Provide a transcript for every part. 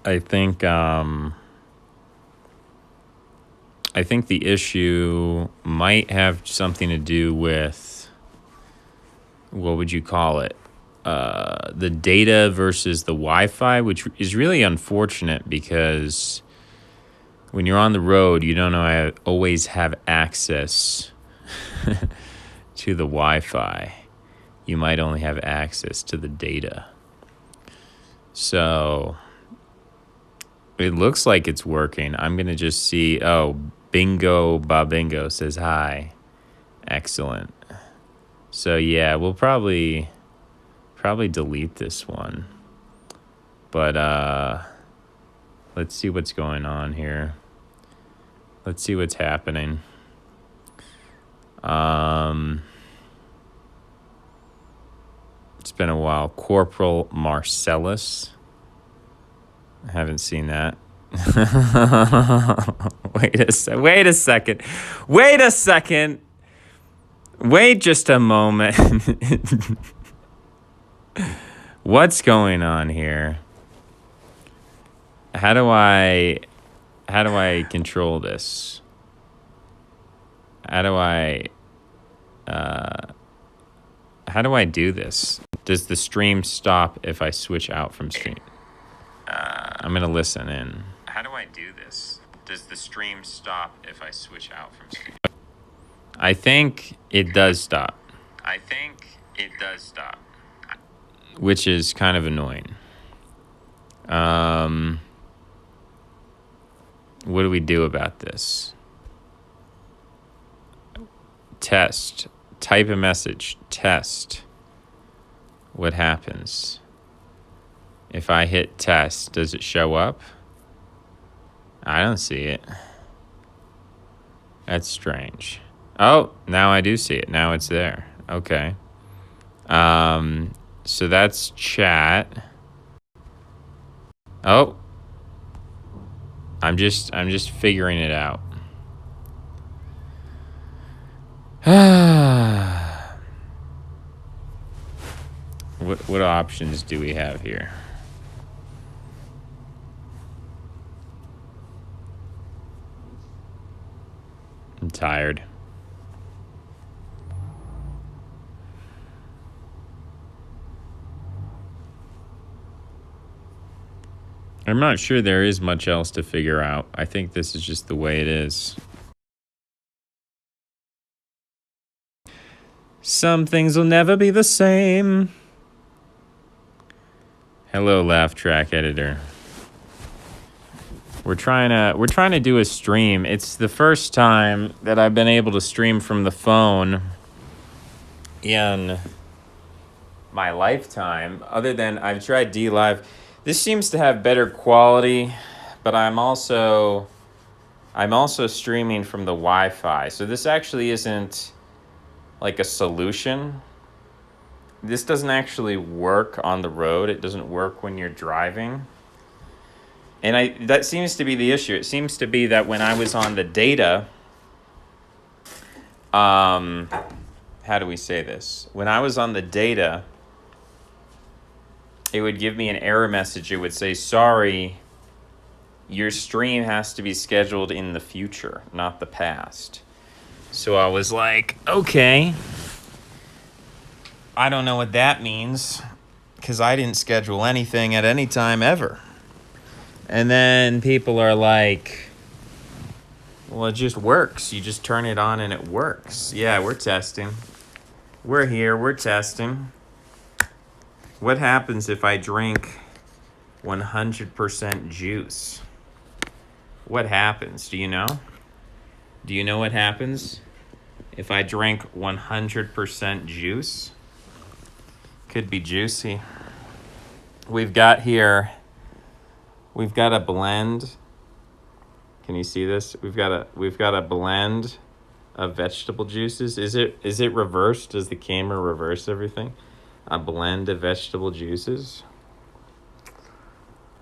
I think the issue might have something to do with, what would you call it? The data versus the Wi-Fi, which is really unfortunate because when you're on the road, you don't always have access to the Wi-Fi. You might only have access to the data. So it looks like it's working. I'm going to just see. Oh, Bingo Babingo says hi. Excellent. So yeah, we'll probably delete this one. But let's see what's going on here. Let's see what's happening. It's been a while. Corporal Marcellus. I haven't seen that. Wait a second. Wait just a moment. What's going on here? How do I control this? How do I do this? Does the stream stop if I switch out from stream? I'm gonna listen in. How do I do this? Does the stream stop if I switch out from stream? I think it does stop. Which is kind of annoying. What do we do about this? Test. Type a message. Test. What happens? If I hit test, does it show up? I don't see it. That's strange. Oh, now I do see it. Now it's there. Okay. So that's chat. Oh. I'm just figuring it out. What options do we have here? I'm tired. I'm not sure there is much else to figure out. I think this is just the way it is. Some things will never be the same. Hello, Laugh Track Editor. We're trying to do a stream. It's the first time that I've been able to stream from the phone in my lifetime, other than I've tried DLive. This seems to have better quality, but I'm also streaming from the Wi-Fi. So this actually isn't like a solution. This doesn't actually work on the road. It doesn't work when you're driving. And that seems to be the issue. It seems to be that when I was on the data, how do we say this? When I was on the data, it would give me an error message. It would say, sorry, your stream has to be scheduled in the future, not the past. So I was like, okay. I don't know what that means because I didn't schedule anything at any time ever. And then people are like, well, it just works. You just turn it on and it works. Yeah, we're testing. We're here. We're testing. What happens if I drink 100% juice? What happens? Do you know? Do you know what happens if I drink 100% juice? Could be juicy. We've got a blend. Can you see this? We've got a blend of vegetable juices. Is it reversed? Does the camera reverse everything? A blend of vegetable juices.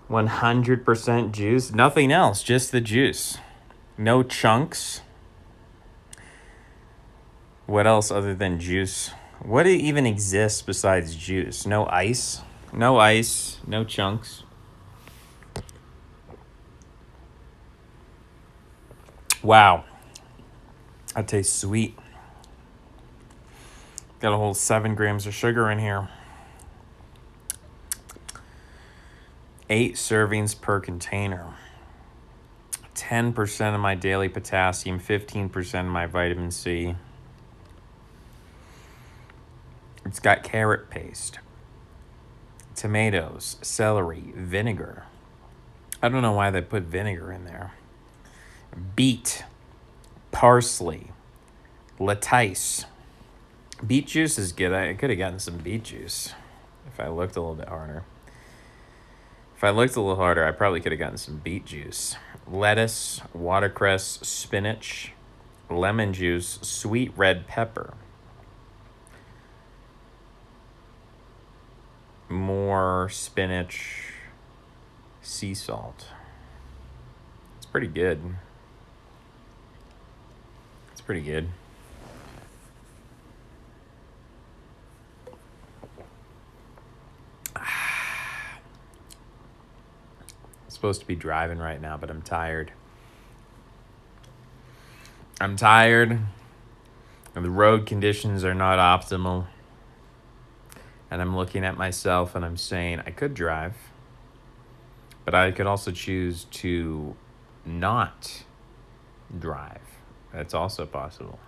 100% juice. Nothing else, just the juice. No chunks. What else other than juice? What even exists besides juice? No ice. No ice. No chunks. Wow. That tastes sweet. Got a whole 7 grams of sugar in here. 8 servings per container. 10% of my daily potassium, 15% of my vitamin C. It's got carrot paste, tomatoes, celery, vinegar. I don't know why they put vinegar in there. Beet, parsley, lettuce. Beet juice is good. I could have gotten some beet juice if I looked a little bit harder. If I looked a little harder, I probably could have gotten some beet juice. Lettuce, watercress, spinach, lemon juice, sweet red pepper. More spinach, sea salt. It's pretty good. It's pretty good. I'm supposed to be driving right now, but I'm tired. I'm tired. And the road conditions are not optimal. And I'm looking at myself and I'm saying, I could drive, but I could also choose to not drive. That's also possible.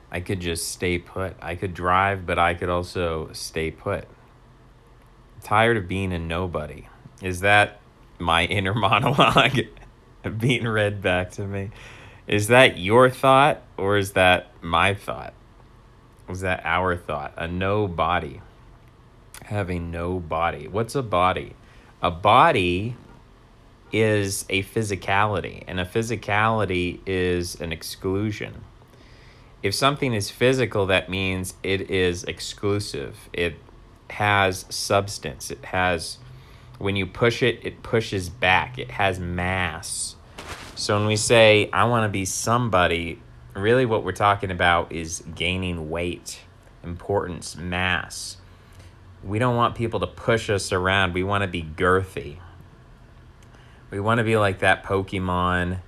I could just stay put. I could drive, but I could also stay put. Tired of being a nobody. Is that my inner monologue being read back to me? Is that your thought or is that my thought? Is that our thought? A no body. Having no body. What's a body? A body is a physicality, and a physicality is an exclusion. If something is physical, that means it is exclusive. It has substance. It has, when you push it, it pushes back. It has mass. So when we say, I want to be somebody, really what we're talking about is gaining weight, importance, mass. We don't want people to push us around. We want to be girthy. We want to be like that Pokemon.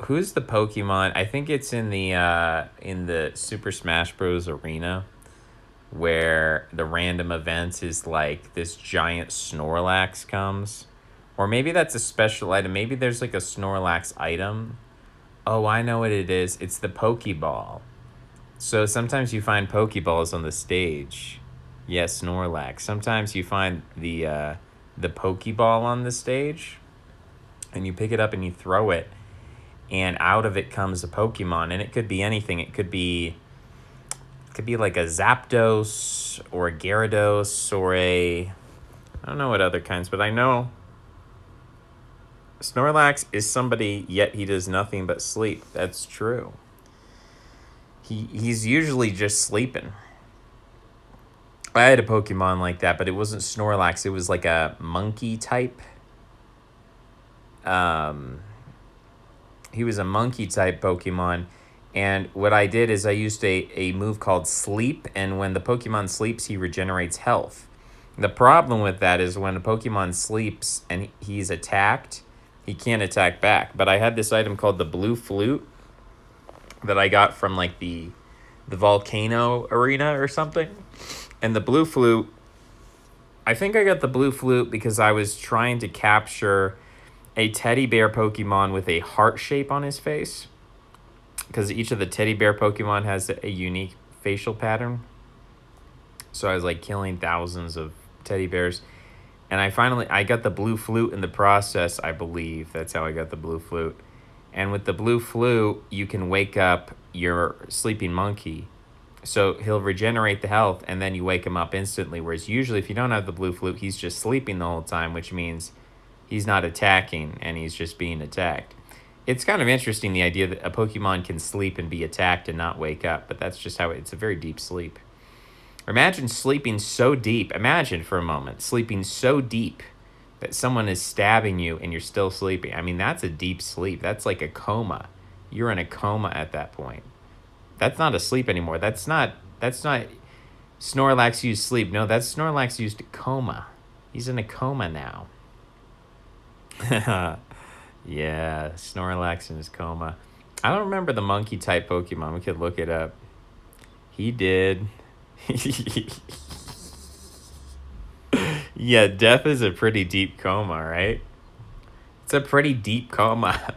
Who's the Pokemon? I think it's in the Super Smash Bros. Arena, where the random event is like this giant Snorlax comes. Or maybe that's a special item. Maybe there's like a Snorlax item. Oh, I know what it is. It's the Pokeball. So sometimes you find Pokeballs on the stage. Yes, Snorlax. Sometimes you find the Pokeball on the stage, and you pick it up and you throw it, and out of it comes a Pokemon, and it could be anything. It could be like a Zapdos or a Gyarados or I don't know what other kinds, but I know Snorlax is somebody, yet he does nothing but sleep. That's true. He's usually just sleeping. I had a Pokemon like that, but it wasn't Snorlax. It was like a monkey type. He was a monkey type Pokemon. And what I did is I used a move called Sleep. And when the Pokemon sleeps, he regenerates health. The problem with that is when a Pokemon sleeps and he's attacked, he can't attack back. But I had this item called the Blue Flute that I got from like the Volcano Arena or something. And the Blue Flute, I think I got the Blue Flute because I was trying to capture a teddy bear Pokemon with a heart shape on his face. Because each of the teddy bear Pokemon has a unique facial pattern. So I was like killing thousands of teddy bears. And I got the Blue Flute in the process, I believe. That's how I got the Blue Flute. And with the Blue Flute, you can wake up your sleeping monkey. So he'll regenerate the health, and then you wake him up instantly. Whereas usually if you don't have the Blue Flute, he's just sleeping the whole time, which means he's not attacking, and he's just being attacked. It's kind of interesting, the idea that a Pokemon can sleep and be attacked and not wake up, but that's just how it's a very deep sleep. Imagine sleeping so deep. Imagine for a moment sleeping so deep that someone is stabbing you and you're still sleeping. I mean, that's a deep sleep. That's like a coma. You're in a coma at that point. That's not a sleep anymore. That's not Snorlax used sleep. No, that's Snorlax used a coma. He's in a coma now. Yeah, Snorlax in his coma. I don't remember the monkey type Pokemon. We could look it up. He did. Yeah, death is a pretty deep coma, right? It's a pretty deep coma.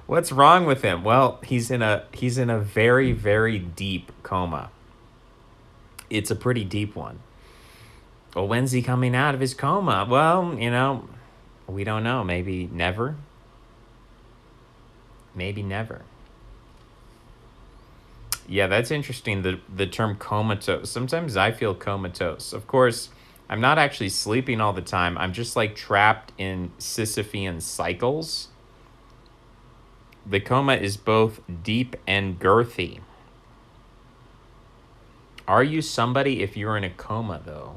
What's wrong with him? Well, he's in a very very deep coma. It's a pretty deep one. Well, when's he coming out of his coma? Well, we don't know. Maybe never. Maybe never. Yeah, that's interesting. The term comatose. Sometimes I feel comatose. Of course, I'm not actually sleeping all the time. I'm just like trapped in Sisyphean cycles. The coma is both deep and girthy. Are you somebody if you're in a coma, though?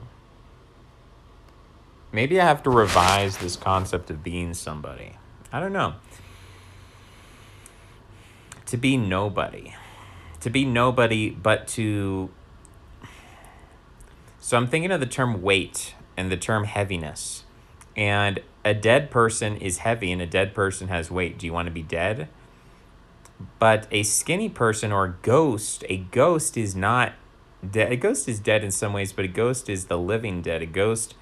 Maybe I have to revise this concept of being somebody. I don't know. To be nobody. To be nobody, but to. So I'm thinking of the term weight and the term heaviness. And a dead person is heavy and a dead person has weight. Do you want to be dead? But a skinny person or a ghost is not dead. A ghost is dead in some ways, but a ghost is the living dead. A ghost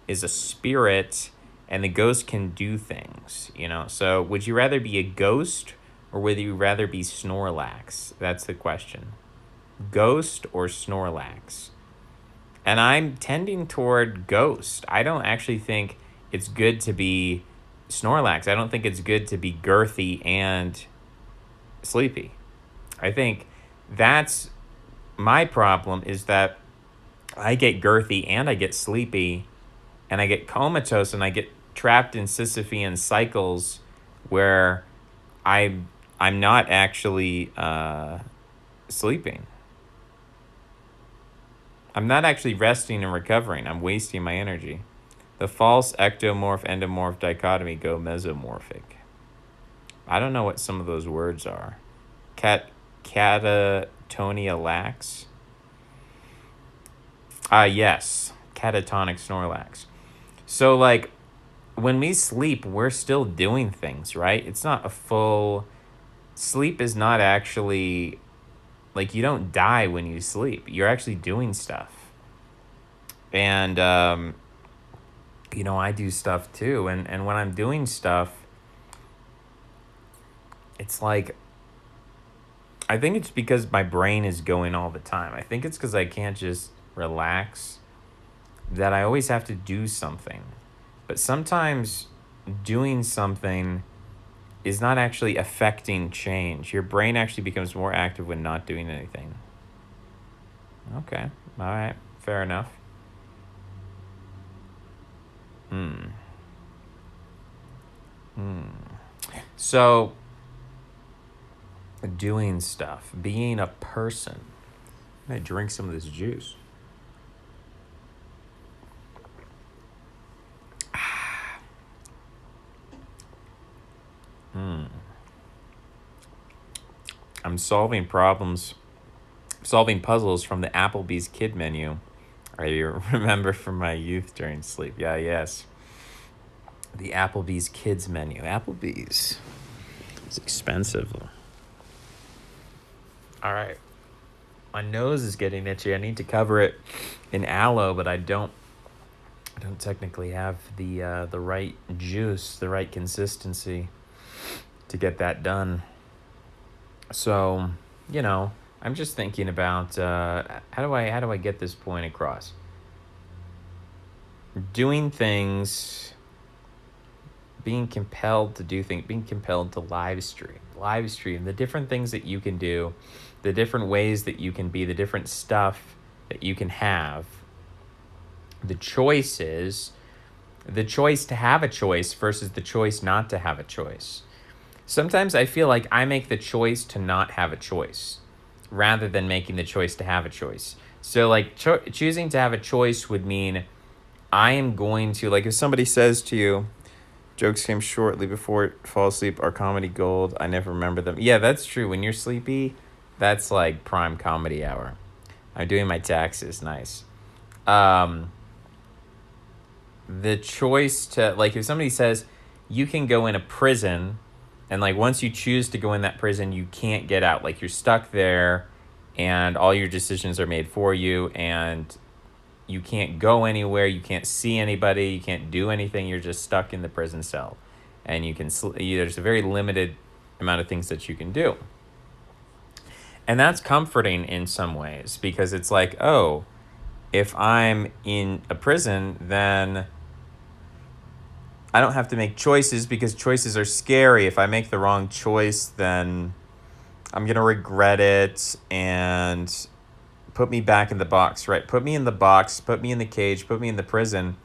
is a spirit, and the ghost can do things. So would you rather be a ghost or would you rather be Snorlax? That's the question. Ghost or Snorlax? And I'm tending toward ghost. I don't actually think it's good to be Snorlax. I don't think it's good to be girthy and sleepy. I think that's my problem, is that I get girthy and I get sleepy and I get comatose and I get trapped in Sisyphean cycles where I'm not actually sleeping. I'm not actually resting and recovering. I'm wasting my energy. The false ectomorph endomorph dichotomy go mesomorphic. I don't know what some of those words are. Catatonia lax. Yes. Catatonic Snorlax. So, like, when we sleep, we're still doing things, right? It's not a full. Sleep is not actually. Like, you don't die when you sleep. You're actually doing stuff. And, I do stuff too. And when I'm doing stuff, it's like. I think it's because my brain is going all the time. I think it's because I can't just relax, that I always have to do something. But sometimes doing something is not actually affecting change. Your brain actually becomes more active when not doing anything. Okay. All right. Fair enough. So, doing stuff, being a person. I'm going to drink some of this juice. I'm solving puzzles from the Applebee's kid menu. I remember from my youth during sleep. Yeah, yes. The Applebee's kids menu. Applebee's. It's expensive. All right. My nose is getting itchy. I need to cover it in aloe, but I don't technically have the right juice, the right consistency to get that done. So, I'm just thinking about how do I get this point across? Doing things, being compelled to do things, being compelled to live stream, the different things that you can do, the different ways that you can be, the different stuff that you can have. The choice to have a choice versus the choice not to have a choice. Sometimes I feel like I make the choice to not have a choice rather than making the choice to have a choice. So, like, choosing to have a choice would mean I am going to, like, if somebody says to you, jokes came shortly before fall asleep are comedy gold, I never remember them. Yeah, that's true. When you're sleepy, that's like prime comedy hour. I'm doing my taxes. Nice. the choice to, like, if somebody says you can go in a prison, and like once you choose to go in that prison, you can't get out. Like, you're stuck there, and all your decisions are made for you, and you can't go anywhere, you can't see anybody, you can't do anything. You're just stuck in the prison cell, and you can there's a very limited amount of things that you can do. And that's comforting in some ways, because it's like, oh, if I'm in a prison, then I don't have to make choices, because choices are scary. If I make the wrong choice, then I'm going to regret it, and put me back in the box, right? Put me in the box, put me in the cage, put me in the prison.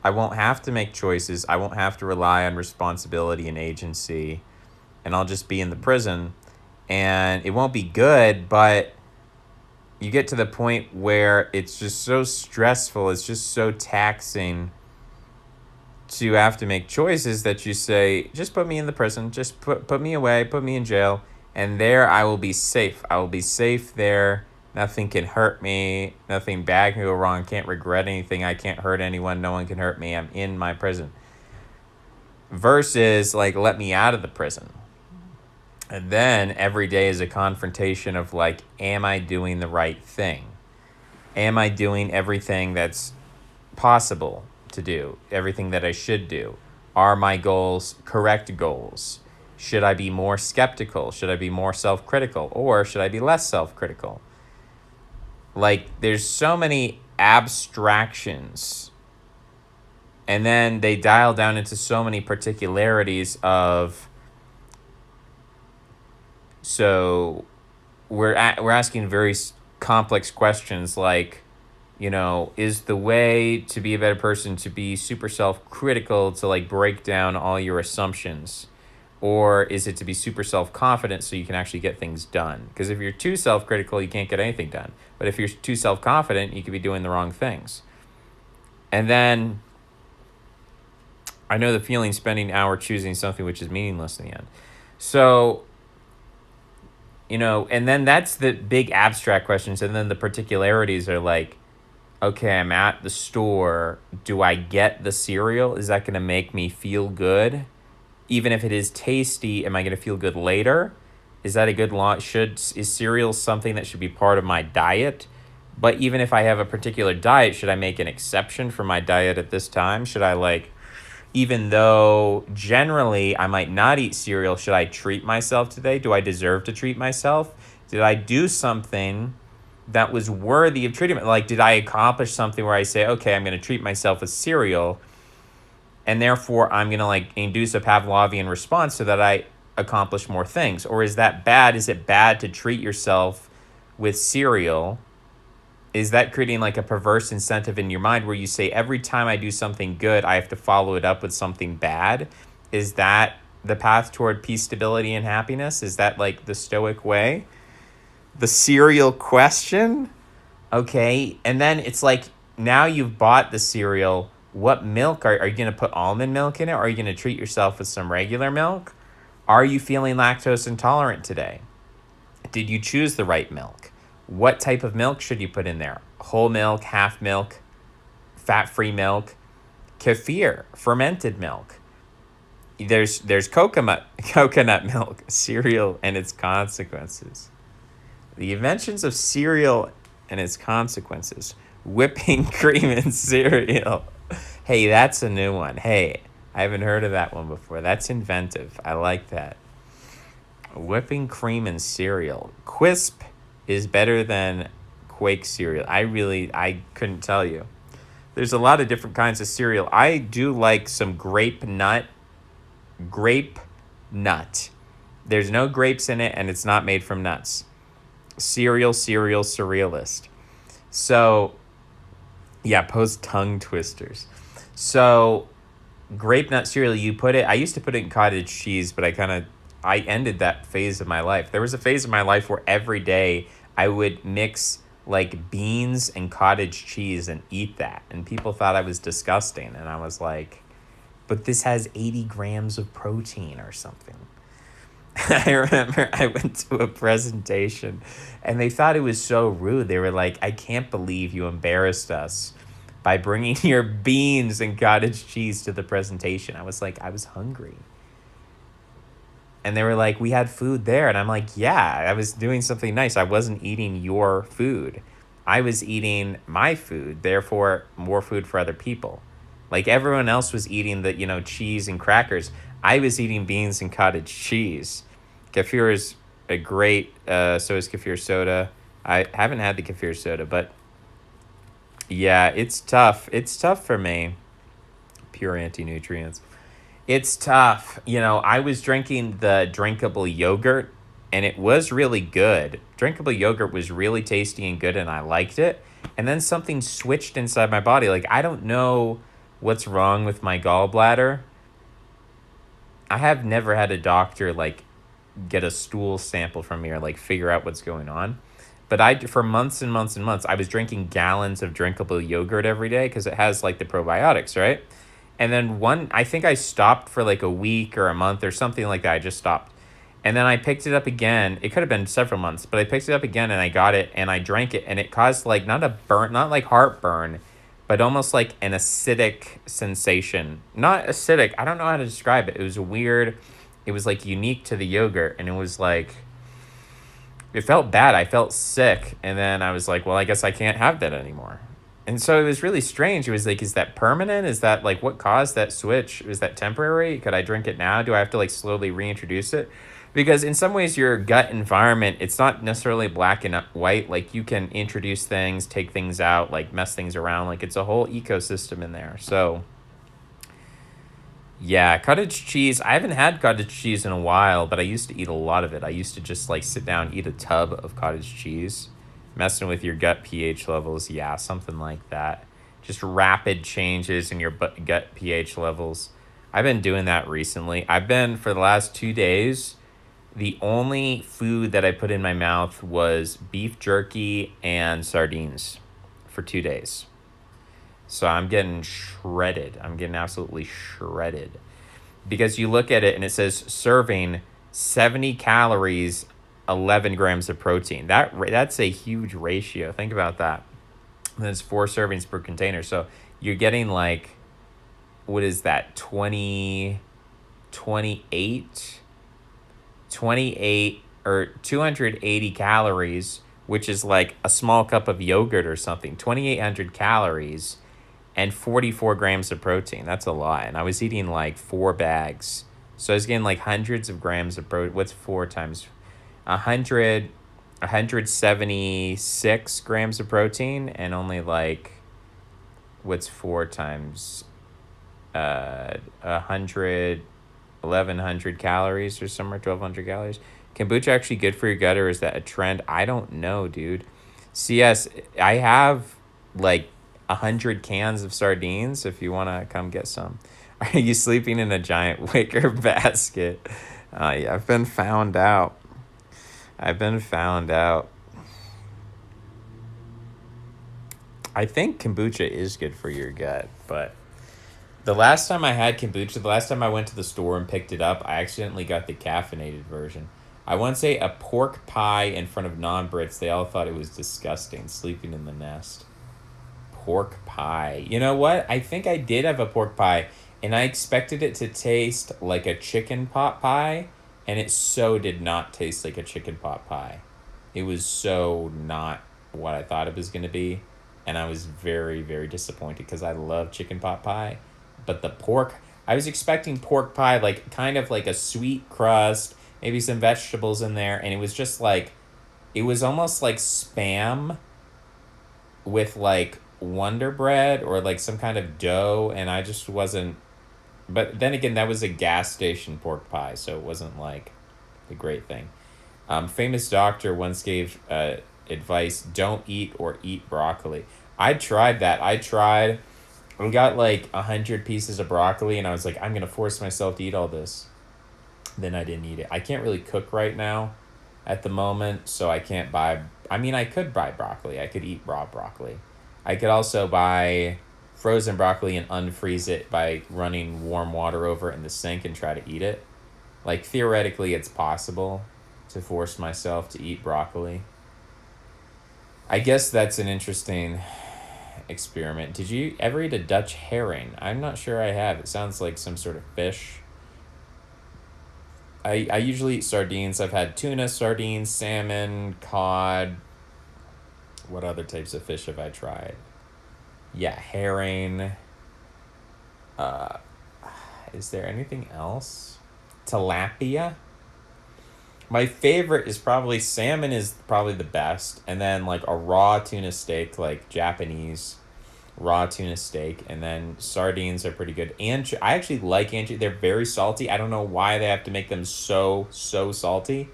I won't have to make choices. I won't have to rely on responsibility and agency, and I'll just be in the prison. And it won't be good, but you get to the point where it's just so stressful, it's just so taxing to have to make choices, that you say, just put me in the prison, just put me away, put me in jail, and there I will be safe. I will be safe there. Nothing can hurt me. Nothing bad can go wrong. Can't regret anything. I can't hurt anyone. No one can hurt me. I'm in my prison. Versus, like, let me out of the prison. And then every day is a confrontation of, like, am I doing the right thing? Am I doing everything that's possible to do? Everything that I should do? Are my goals correct goals? Should I be more skeptical? Should I be more self-critical? Or should I be less self-critical? Like, there's so many abstractions. And then they dial down into so many particularities of... So we're asking very complex questions, like, you know, is the way to be a better person to be super self-critical, to like break down all your assumptions? Or is it to be super self-confident so you can actually get things done? Because if you're too self-critical, you can't get anything done. But if you're too self-confident, you could be doing the wrong things. And then I know the feeling, spending an hour choosing something which is meaningless in the end. So, you know, and then that's the big abstract questions. And then the particularities are like, okay, I'm at the store. Do I get the cereal? Is that going to make me feel good? Even if it is tasty, am I going to feel good later? Is that a good law? Is cereal something that should be part of my diet? But even if I have a particular diet, should I make an exception for my diet at this time? Should I, like, even though generally I might not eat cereal, should I treat myself today? Do I deserve to treat myself? Did I do something that was worthy of treatment? Like, did I accomplish something where I say, okay, I'm going to treat myself with cereal, and therefore I'm going to, like, induce a Pavlovian response so that I accomplish more things? Or is that bad? Is it bad to treat yourself with cereal? Is that creating like a perverse incentive in your mind where you say, every time I do something good, I have to follow it up with something bad? Is that the path toward peace, stability, and happiness? Is that like the Stoic way? The cereal question? Okay. And then it's like, now you've bought the cereal. What milk? Are you going to put almond milk in it? Or are you going to treat yourself with some regular milk? Are you feeling lactose intolerant today? Did you choose the right milk? What type of milk should you put in there? Whole milk, half milk, fat-free milk, kefir, fermented milk. There's coconut milk, cereal and its consequences. The inventions of cereal and its consequences. Whipping cream and cereal. Hey, that's a new one. Hey, I haven't heard of that one before. That's inventive. I like that. Whipping cream and cereal. Quisp is better than Quake cereal. I couldn't tell you. There's a lot of different kinds of cereal. I do like some grape nut. There's no grapes in it, and it's not made from nuts. Cereal, surrealist. So, yeah, post tongue twisters. So, grape nut cereal, I used to put it in cottage cheese, but I ended that phase of my life. There was a phase of my life where every day I would mix like beans and cottage cheese and eat that. And people thought I was disgusting. And I was like, but this has 80 grams of protein or something. I remember I went to a presentation and they thought it was so rude. They were like, I can't believe you embarrassed us by bringing your beans and cottage cheese to the presentation. I was like, I was hungry. And they were like, we had food there. And I'm like, yeah, I was doing something nice. I wasn't eating your food. I was eating my food, therefore more food for other people. Like everyone else was eating the, cheese and crackers. I was eating beans and cottage cheese. Kefir is a great, so is kefir soda. I haven't had the kefir soda, but yeah, it's tough. It's tough for me. Pure anti-nutrients. It's tough. I was drinking the drinkable yogurt and it was really good. Drinkable yogurt was really tasty and good and I liked it. And then something switched inside my body. Like, I don't know what's wrong with my gallbladder. I have never had a doctor like get a stool sample from me or like figure out what's going on. But for months and months and months, I was drinking gallons of drinkable yogurt every day because it has like the probiotics, right? And then I think I stopped for like a week or a month or something like that. I just stopped. And then I picked it up again. It could have been several months, but I picked it up again and I got it and I drank it and it caused like not a burn, not like heartburn, but almost like an acidic sensation. Not acidic. I don't know how to describe it. It was weird. It was like unique to the yogurt and it was like, it felt bad. I felt sick. And then I was like, well, I guess I can't have that anymore. And so it was really strange. It was like, is that permanent? Is that like what caused that switch? Was that temporary? Could I drink it now? Do I have to like slowly reintroduce it? Because in some ways your gut environment, it's not necessarily black and white. Like you can introduce things, take things out, like mess things around. Like it's a whole ecosystem in there. So yeah, cottage cheese. I haven't had cottage cheese in a while, but I used to eat a lot of it. I used to just like sit down, eat a tub of cottage cheese. Messing with your gut pH levels, yeah, something like that. Just rapid changes in your gut pH levels. I've been doing that recently. For the last 2 days, the only food that I put in my mouth was beef jerky and sardines for 2 days. So I'm getting shredded. I'm getting absolutely shredded. Because you look at it and it says serving 70 calories, 11 grams of protein. That's a huge ratio. Think about that. And it's 4 servings per container. So you're getting like, what is that? 28 or 280 calories, which is like a small cup of yogurt or something. 2,800 calories and 44 grams of protein. That's a lot. And I was eating like 4 bags. So I was getting like hundreds of grams of protein. What's 4 times 176 grams of protein and only like, what's 4 times 1,100 calories or somewhere, 1,200 calories. Kombucha actually good for your gut, or is that a trend? I don't know, dude. CS, I have like 100 cans of sardines if you want to come get some. Are you sleeping in a giant wicker basket? Yeah, I've been found out. I think kombucha is good for your gut, but the last time I had kombucha, the last time I went to the store and picked it up, I accidentally got the caffeinated version. I once ate a pork pie in front of non-Brits. They all thought it was disgusting, sleeping in the nest. Pork pie. You know what? I think I did have a pork pie, and I expected it to taste like a chicken pot pie, and it so did not taste like a chicken pot pie. It was so not what I thought it was going to be, and I was very, very disappointed because I love chicken pot pie. But the pork, I was expecting pork pie, like kind of like a sweet crust, maybe some vegetables in there, and it was just like, it was almost like Spam with like Wonder Bread or like some kind of dough, and I just wasn't. But then again, that was a gas station pork pie, so it wasn't like a great thing. Famous doctor once gave advice: don't eat or eat broccoli. I tried that. I got like 100 pieces of broccoli, and I was like, I'm gonna force myself to eat all this. Then I didn't eat it. I can't really cook right now at the moment, so I can't buy. I mean, I could buy broccoli. I could eat raw broccoli. I could also buy frozen broccoli and unfreeze it by running warm water over it in the sink and try to eat it. Like, theoretically, it's possible to force myself to eat broccoli. I guess that's an interesting experiment. Did you ever eat a Dutch herring? I'm not sure I have. It sounds like some sort of fish. I usually eat sardines. I've had tuna, sardines, salmon, cod. What other types of fish have I tried? Yeah, herring. Uh, is there anything else? Tilapia. My favorite is probably salmon is probably the best, and then like a raw tuna steak, like Japanese raw tuna steak, and then sardines are pretty good. I actually like anchovy. They're very salty. I don't know why they have to make them so salty,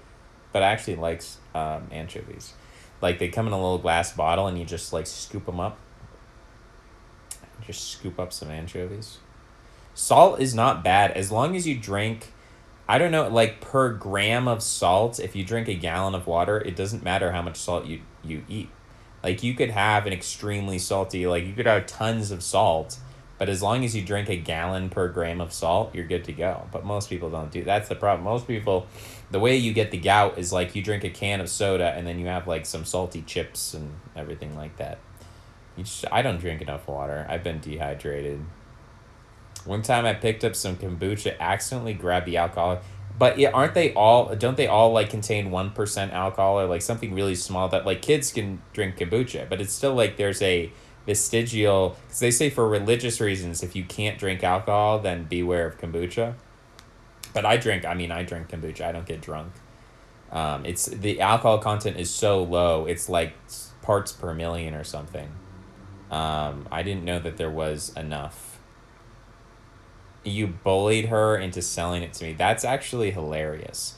but I actually like anchovies. Like they come in a little glass bottle, and you just like scoop them up. Just scoop up some anchovies. Salt is not bad as long as you drink. I don't know, like per gram of salt, if you drink a gallon of water, it doesn't matter how much salt you eat. Like you could have an extremely salty, like you could have tons of salt, but as long as you drink a gallon per gram of salt, you're good to go. But most people don't do. That's the problem. Most people, the way you get the gout is like you drink a can of soda and then you have like some salty chips and everything like that. I don't drink enough water. I've been dehydrated. One time I picked up some kombucha, accidentally grabbed the alcohol. But yeah, don't they all like contain 1% alcohol or like something really small that like kids can drink kombucha, but it's still like there's a vestigial, because they say for religious reasons, if you can't drink alcohol, then beware of kombucha. But I drink kombucha. I don't get drunk. It's the alcohol content is so low. It's like parts per million or something. I didn't know that there was enough. You bullied her into selling it to me. That's actually hilarious.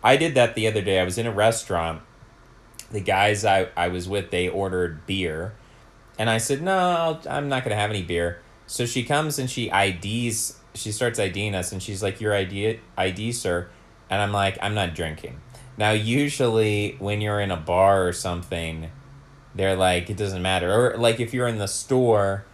I did that the other day. I was in a restaurant. The guys I was with, they ordered beer. And I said, no, I'm not going to have any beer. So she comes and she starts IDing us. And she's like, your ID, sir. And I'm like, I'm not drinking. Now, usually when you're in a bar or something, they're like, it doesn't matter. Or like if you're in the store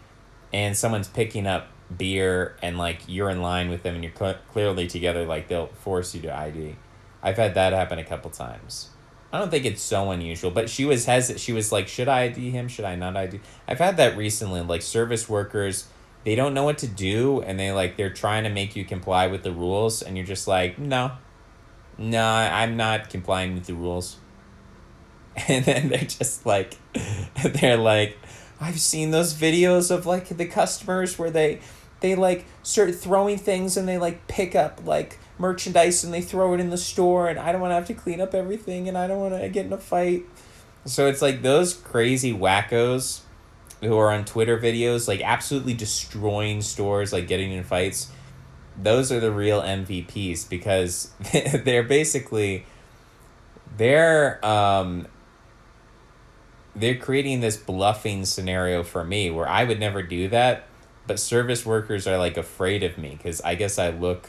and someone's picking up beer and like you're in line with them and you're clearly together, like they'll force you to ID. I've had that happen a couple times. I don't think it's so unusual, but she was hesitant. She was like, should I ID him? Should I not ID? I've had that recently. Like service workers, they don't know what to do and they're trying to make you comply with the rules and you're just like, no, I'm not complying with the rules. And then they're just like, I've seen those videos of like the customers where they like start throwing things and they like pick up like merchandise and they throw it in the store and I don't want to have to clean up everything and I don't want to get in a fight. So it's like those crazy wackos who are on Twitter videos like absolutely destroying stores, like getting in fights. Those are the real MVPs because they're creating this bluffing scenario for me where I would never do that, but service workers are like afraid of me because I guess I look,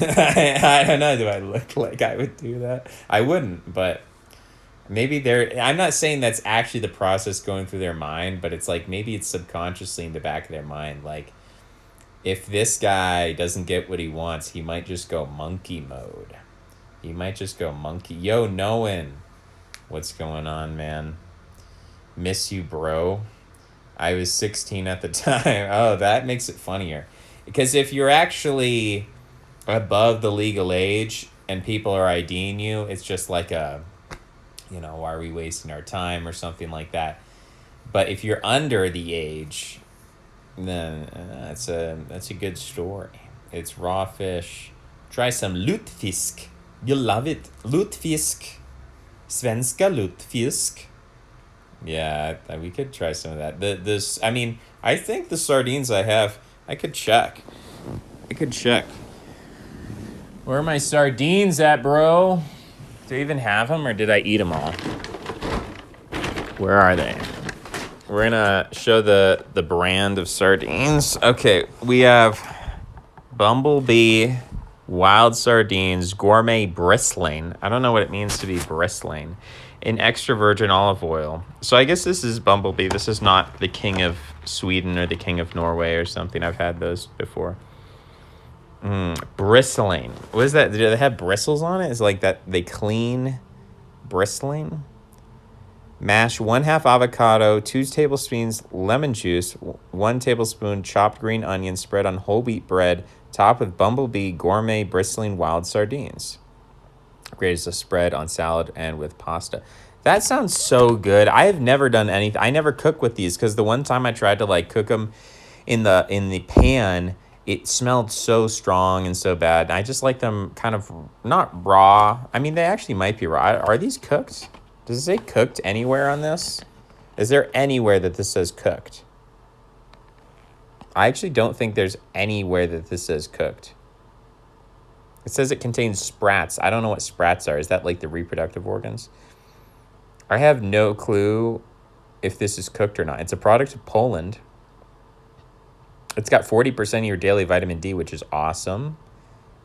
I don't know, do I look like I would do that? I wouldn't, but maybe I'm not saying that's actually the process going through their mind, but it's like maybe it's subconsciously in the back of their mind. Like if this guy doesn't get what he wants, he might just go monkey mode. He might just go monkey. Yo, Noan, what's going on, man? Miss you, bro. I was 16 at the time. Oh, that makes it funnier. Because if you're actually above the legal age and people are IDing you, it's just like why are we wasting our time or something like that. But if you're under the age, then that's a good story. It's raw fish. Try some lutfisk. You'll love it. Lutfisk. Svenska lutfisk. Yeah, we could try some of that. I think the sardines I could check. Where are my sardines at, bro? Do I even have them or did I eat them all? Where are they? We're gonna show the brand of sardines. Okay, we have Bumblebee Wild Sardines Gourmet Bristling. I don't know what it means to be bristling. In extra virgin olive oil. So I guess this is Bumblebee. This is not the King of Sweden or the King of Norway or something. I've had those before. Bristling. What is that? Do they have bristles on it? Is it like that they clean bristling? Mash 1/2 avocado, 2 tablespoons lemon juice, 1 tablespoon chopped green onion, spread on whole wheat bread, topped with Bumblebee gourmet bristling wild sardines. Great as a spread on salad and with pasta. That sounds so good. I have never done anything. I never cook with these because the one time I tried to like cook them in the pan, it smelled so strong and so bad. I just like them kind of not raw. I mean, they actually might be raw. Are these cooked? Does it say cooked anywhere on this? Is there anywhere that this says cooked? I actually don't think there's anywhere that this says cooked. It says it contains sprats. I don't know what sprats are. Is that like the reproductive organs? I have no clue if this is cooked or not. It's a product of Poland. It's got 40% of your daily vitamin D, which is awesome.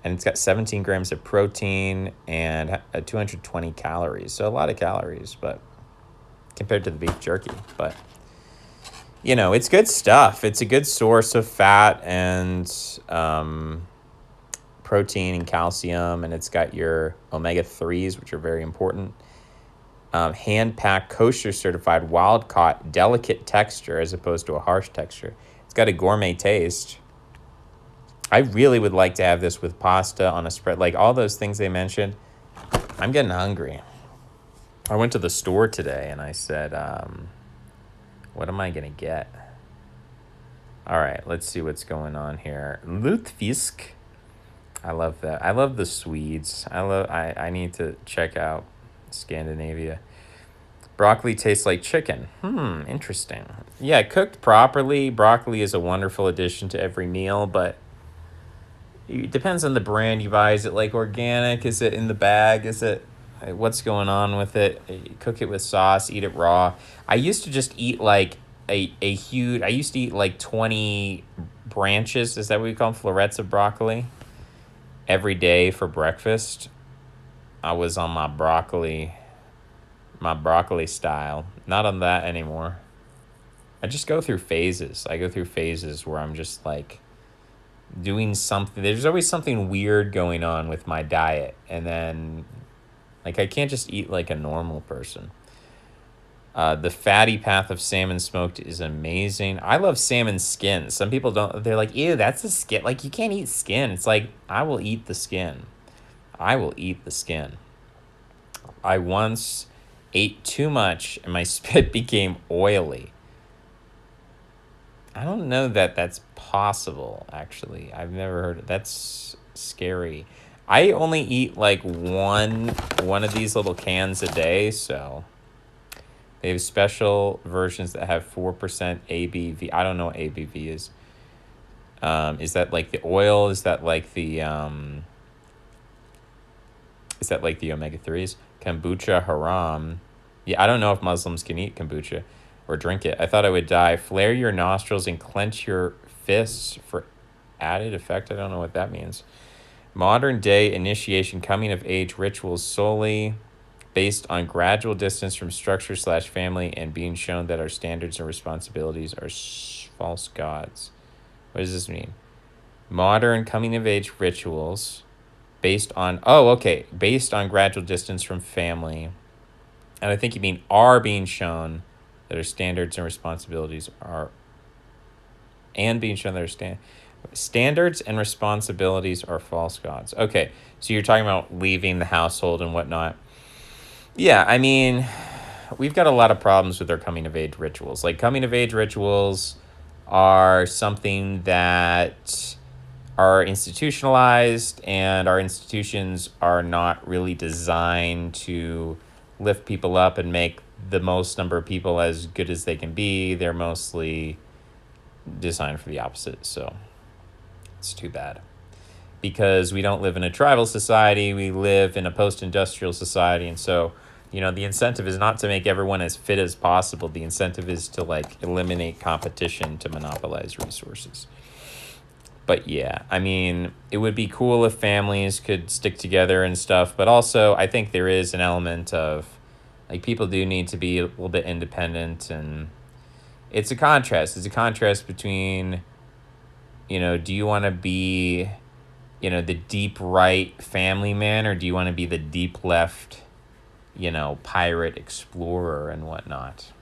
And it's got 17 grams of protein and 220 calories. So a lot of calories, but compared to the beef jerky. But, you know, it's good stuff. It's a good source of fat and protein and calcium. And it's got your omega-3s, which are very important. Hand-packed, kosher certified, wild-caught, delicate texture as opposed to a harsh texture. It's got a gourmet taste. I really would like to have this with pasta on a spread. Like all those things they mentioned, I'm getting hungry. I went to the store today and I said, what am I going to get? All right, let's see what's going on here. Lutefisk. I love that. I love the Swedes. I need to check out Scandinavia. Broccoli tastes like chicken. Interesting. Yeah, cooked properly, broccoli is a wonderful addition to every meal, but it depends on the brand you buy. Is it like organic? Is it in the bag? Is it what's going on with it? Cook it with sauce, eat it raw. I used to just eat like a huge, I used to eat like 20 branches, is that what we call them? Florets of broccoli every day for breakfast. I was on my broccoli style. Not on that anymore. I just go through phases. I go through phases where I'm just like doing something. There's always something weird going on with my diet. And then, like, I can't just eat like a normal person. The fatty path of salmon smoked is amazing. I love salmon skin. Some people don't. They're like, ew, that's the skin. Like, you can't eat skin. It's like, I will eat the skin. I will eat the skin. I once ate too much and my spit became oily. I don't know that that's possible, actually. I've never heard it. That's scary. I only eat like one of these little cans a day, so they have special versions that have 4% ABV. I don't know what ABV is. Is that like the oil? Is that like the omega-3s? Kombucha haram. Yeah, I don't know if Muslims can eat kombucha or drink it. I thought I would die. Flare your nostrils and clench your fists for added effect. I don't know what that means. Modern day initiation coming of age rituals solely based on gradual distance from structure/family and being shown that our standards and responsibilities are false gods. What does this mean? Modern coming of age rituals based on gradual distance from family. And I think you mean are being shown that our standards and responsibilities are, and being shown that our standards and responsibilities are false gods. Okay, so you're talking about leaving the household and whatnot. Yeah, I mean, we've got a lot of problems with our coming of age rituals. Like, coming of age rituals are something that are institutionalized, and our institutions are not really designed to lift people up and make the most number of people as good as they can be. They're mostly designed for the opposite, so it's too bad. Because we don't live in a tribal society, we live in a post-industrial society, and so, you know, the incentive is not to make everyone as fit as possible. The incentive is to, like, eliminate competition to monopolize resources. But yeah, I mean, it would be cool if families could stick together and stuff, but also I think there is an element of, like, people do need to be a little bit independent, and it's a contrast. It's a contrast between, you know, do you want to be, you know, the deep right family man, or do you want to be the deep left pirate explorer and whatnot.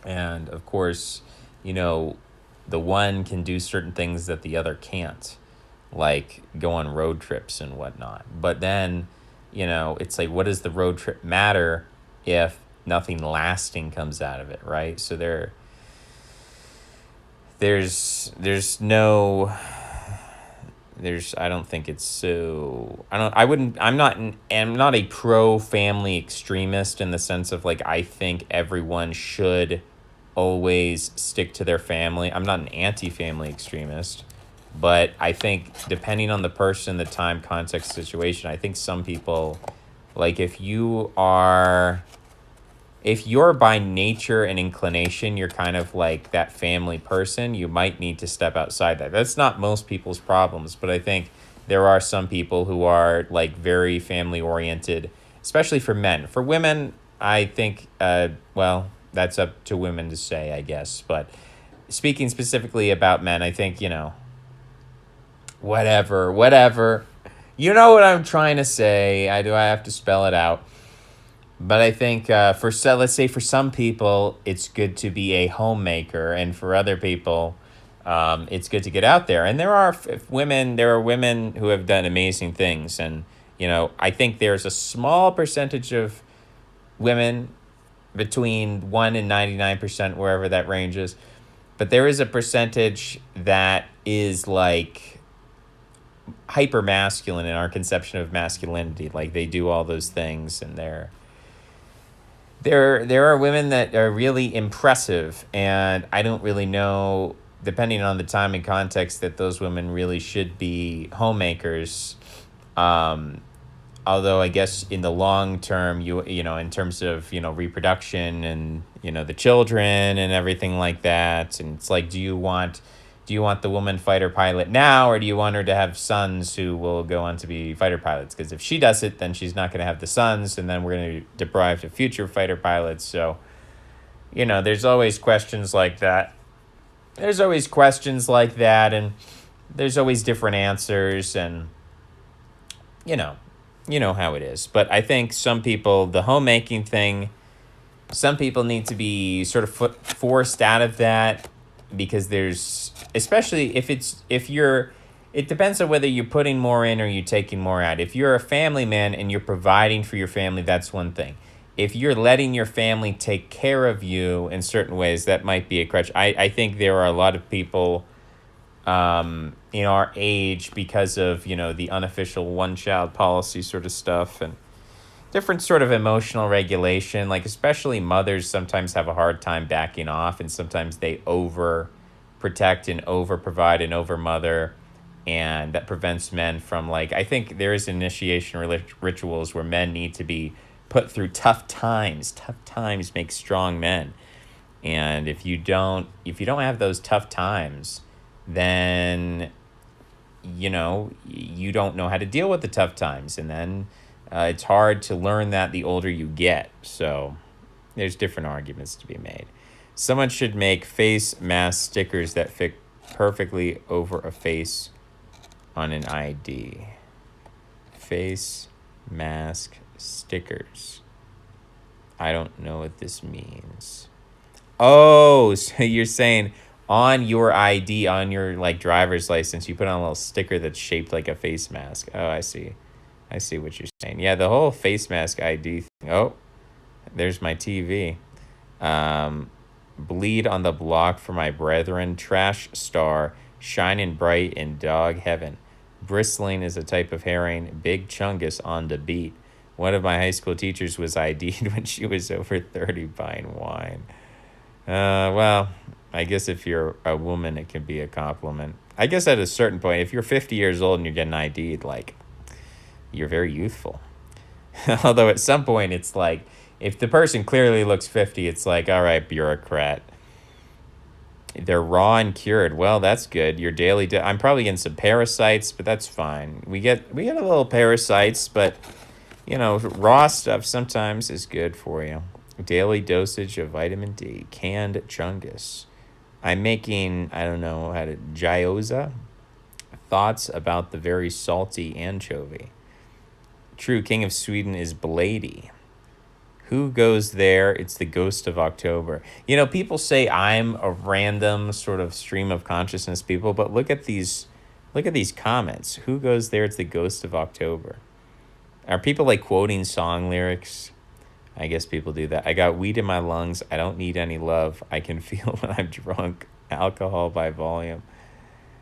And of course, you know, the one can do certain things that the other can't, like go on road trips and whatnot. But then, it's like, what does the road trip matter if nothing lasting comes out of it, right? So there's no I don't think it's so I don't I wouldn't I'm not a pro family extremist in the sense of like I think everyone should always stick to their family. I'm not an anti-family extremist, but I think depending on the person, the time, context, situation, I think some people, like if you're by nature and inclination, you're kind of like that family person, you might need to step outside that. That's not most people's problems, but I think there are some people who are like very family oriented, especially for men. For women, I think, well, that's up to women to say, I guess. But speaking specifically about men, I think, whatever. You know what I'm trying to say. I have to spell it out. But I think let's say for some people, it's good to be a homemaker, and for other people, it's good to get out there. And there are women who have done amazing things, and I think there's a small percentage of women between 1 and 99%, wherever that range is, but there is a percentage that is like hyper masculine in our conception of masculinity. Like they do all those things, and there are women that are really impressive, and I don't really know, depending on the time and context, that those women really should be homemakers. Although I guess in the long term, in terms of reproduction and the children and everything like that, and it's like, do you want the woman fighter pilot now, or do you want her to have sons who will go on to be fighter pilots? Because if she does it, then she's not going to have the sons, and then we're going to deprive the future fighter pilots. So, there's always questions like that. And there's always different answers, and you know how it is. But I think some people, the homemaking thing, some people need to be sort of forced out of that, because especially it depends on whether you're putting more in or you're taking more out. If you're a family man and you're providing for your family, that's one thing. If you're letting your family take care of you in certain ways, that might be a crutch. I think there are a lot of people in our age, because of the unofficial one-child policy sort of stuff and different sort of emotional regulation, like especially mothers sometimes have a hard time backing off, and sometimes they over protect and over provide and over mother, and that prevents men from, like, I think there is initiation rituals where men need to be put through tough times. Tough times make strong men, and if you don't have those tough times, then you don't know how to deal with the tough times, and then it's hard to learn that the older you get. So there's different arguments to be made. Someone should make face mask stickers that fit perfectly over a face on an ID. Face mask stickers. I don't know what this means. Oh, so you're saying on your ID, on your like driver's license, you put on a little sticker that's shaped like a face mask. Oh, I see what you're saying. Yeah, the whole face mask ID thing. Oh, there's my TV. Bleed on the block for my brethren. Trash star, shining bright in dog heaven. Bristling is a type of herring. Big chungus on the beat. One of my high school teachers was ID'd when she was over 30 buying wine. Well, I guess if you're a woman, it can be a compliment. I guess at a certain point, if you're 50 years old and you're getting ID'd, like, you're very youthful. Although at some point, it's like, if the person clearly looks 50, it's like, all right, bureaucrat. They're raw and cured. Well, that's good. Your daily... I'm probably getting some parasites, but that's fine. We get a little parasites, but, raw stuff sometimes is good for you. Daily dosage of vitamin D. Canned chungus. I'm making, I don't know how to... gyoza. Thoughts about the very salty anchovy. True king of Sweden is Blady. Who goes there? It's the ghost of October. You know, people say I'm a random sort of stream of consciousness people, but look at these comments. Who goes there? It's the ghost of October. Are people like quoting song lyrics? I guess people do that. I got weed in my lungs. I don't need any love. I can feel when I'm drunk. Alcohol by volume.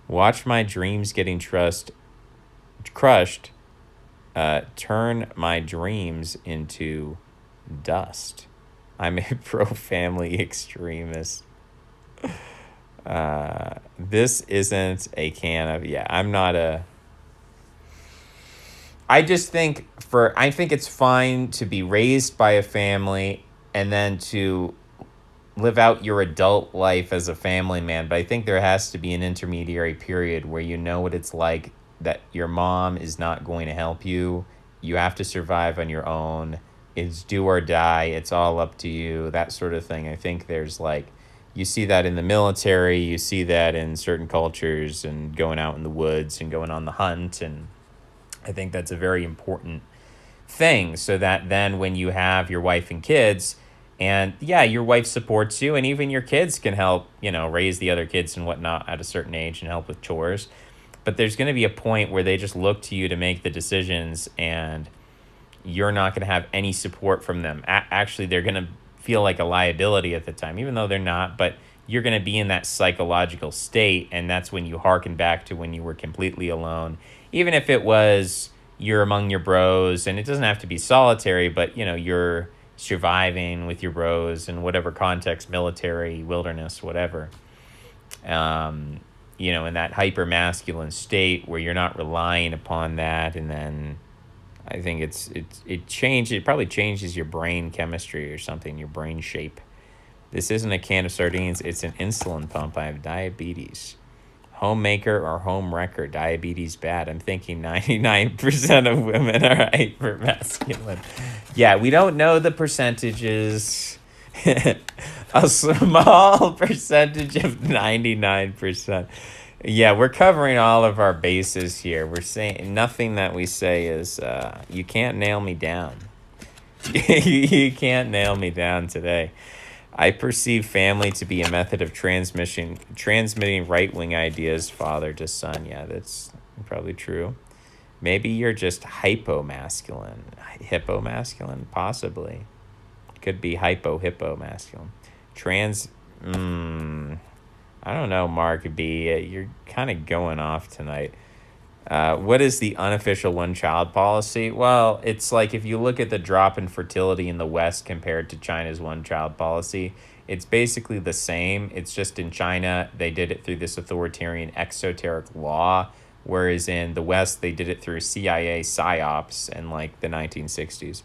Watch my dreams getting crushed. Turn my dreams into dust. I'm a pro-family extremist. This isn't a can of... Yeah, I'm not a... I just think I think it's fine to be raised by a family and then to live out your adult life as a family man. But I think there has to be an intermediary period where you know what it's like, that your mom is not going to help you. You have to survive on your own. It's do or die. It's all up to you, that sort of thing. I think there's like, you see that in the military, you see that in certain cultures, and going out in the woods and going on the hunt. And I think that's a very important thing, so that then when you have your wife and kids, and yeah, your wife supports you, and even your kids can help, you know, raise the other kids and whatnot at a certain age and help with chores. But there's going to be a point where they just look to you to make the decisions, and you're not going to have any support from them. Actually, they're going to feel like a liability at the time, even though they're not, but you're going to be in that psychological state, and that's when you hearken back to when you were completely alone. Even if it was you're among your bros, and it doesn't have to be solitary, but, you know, you're surviving with your bros in whatever context, military, wilderness, whatever. You know, in that hyper masculine state where you're not relying upon that, and then I think it probably changes your brain chemistry or something, your brain shape. This isn't a can of sardines, it's an insulin pump. I have diabetes. Homemaker or home wrecker, diabetes bad. I'm thinking 99% of women are hyper masculine. Yeah, we don't know the percentages. A small percentage of 99%. Yeah, we're covering all of our bases here. We're saying nothing that we say is, you can't nail me down. You can't nail me down today. I perceive family to be a method of transmitting right-wing ideas, father to son. Yeah, that's probably true. Maybe you're just hypomasculine. Hippomasculine? Possibly. Could be hypo-hippomasculine. I don't know, Mark B. You're kind of going off tonight. What is the unofficial one-child policy? Well, it's like if you look at the drop in fertility in the West compared to China's one-child policy, it's basically the same. It's just in China, they did it through this authoritarian exoteric law, whereas in the West, they did it through CIA psyops in like the 1960s.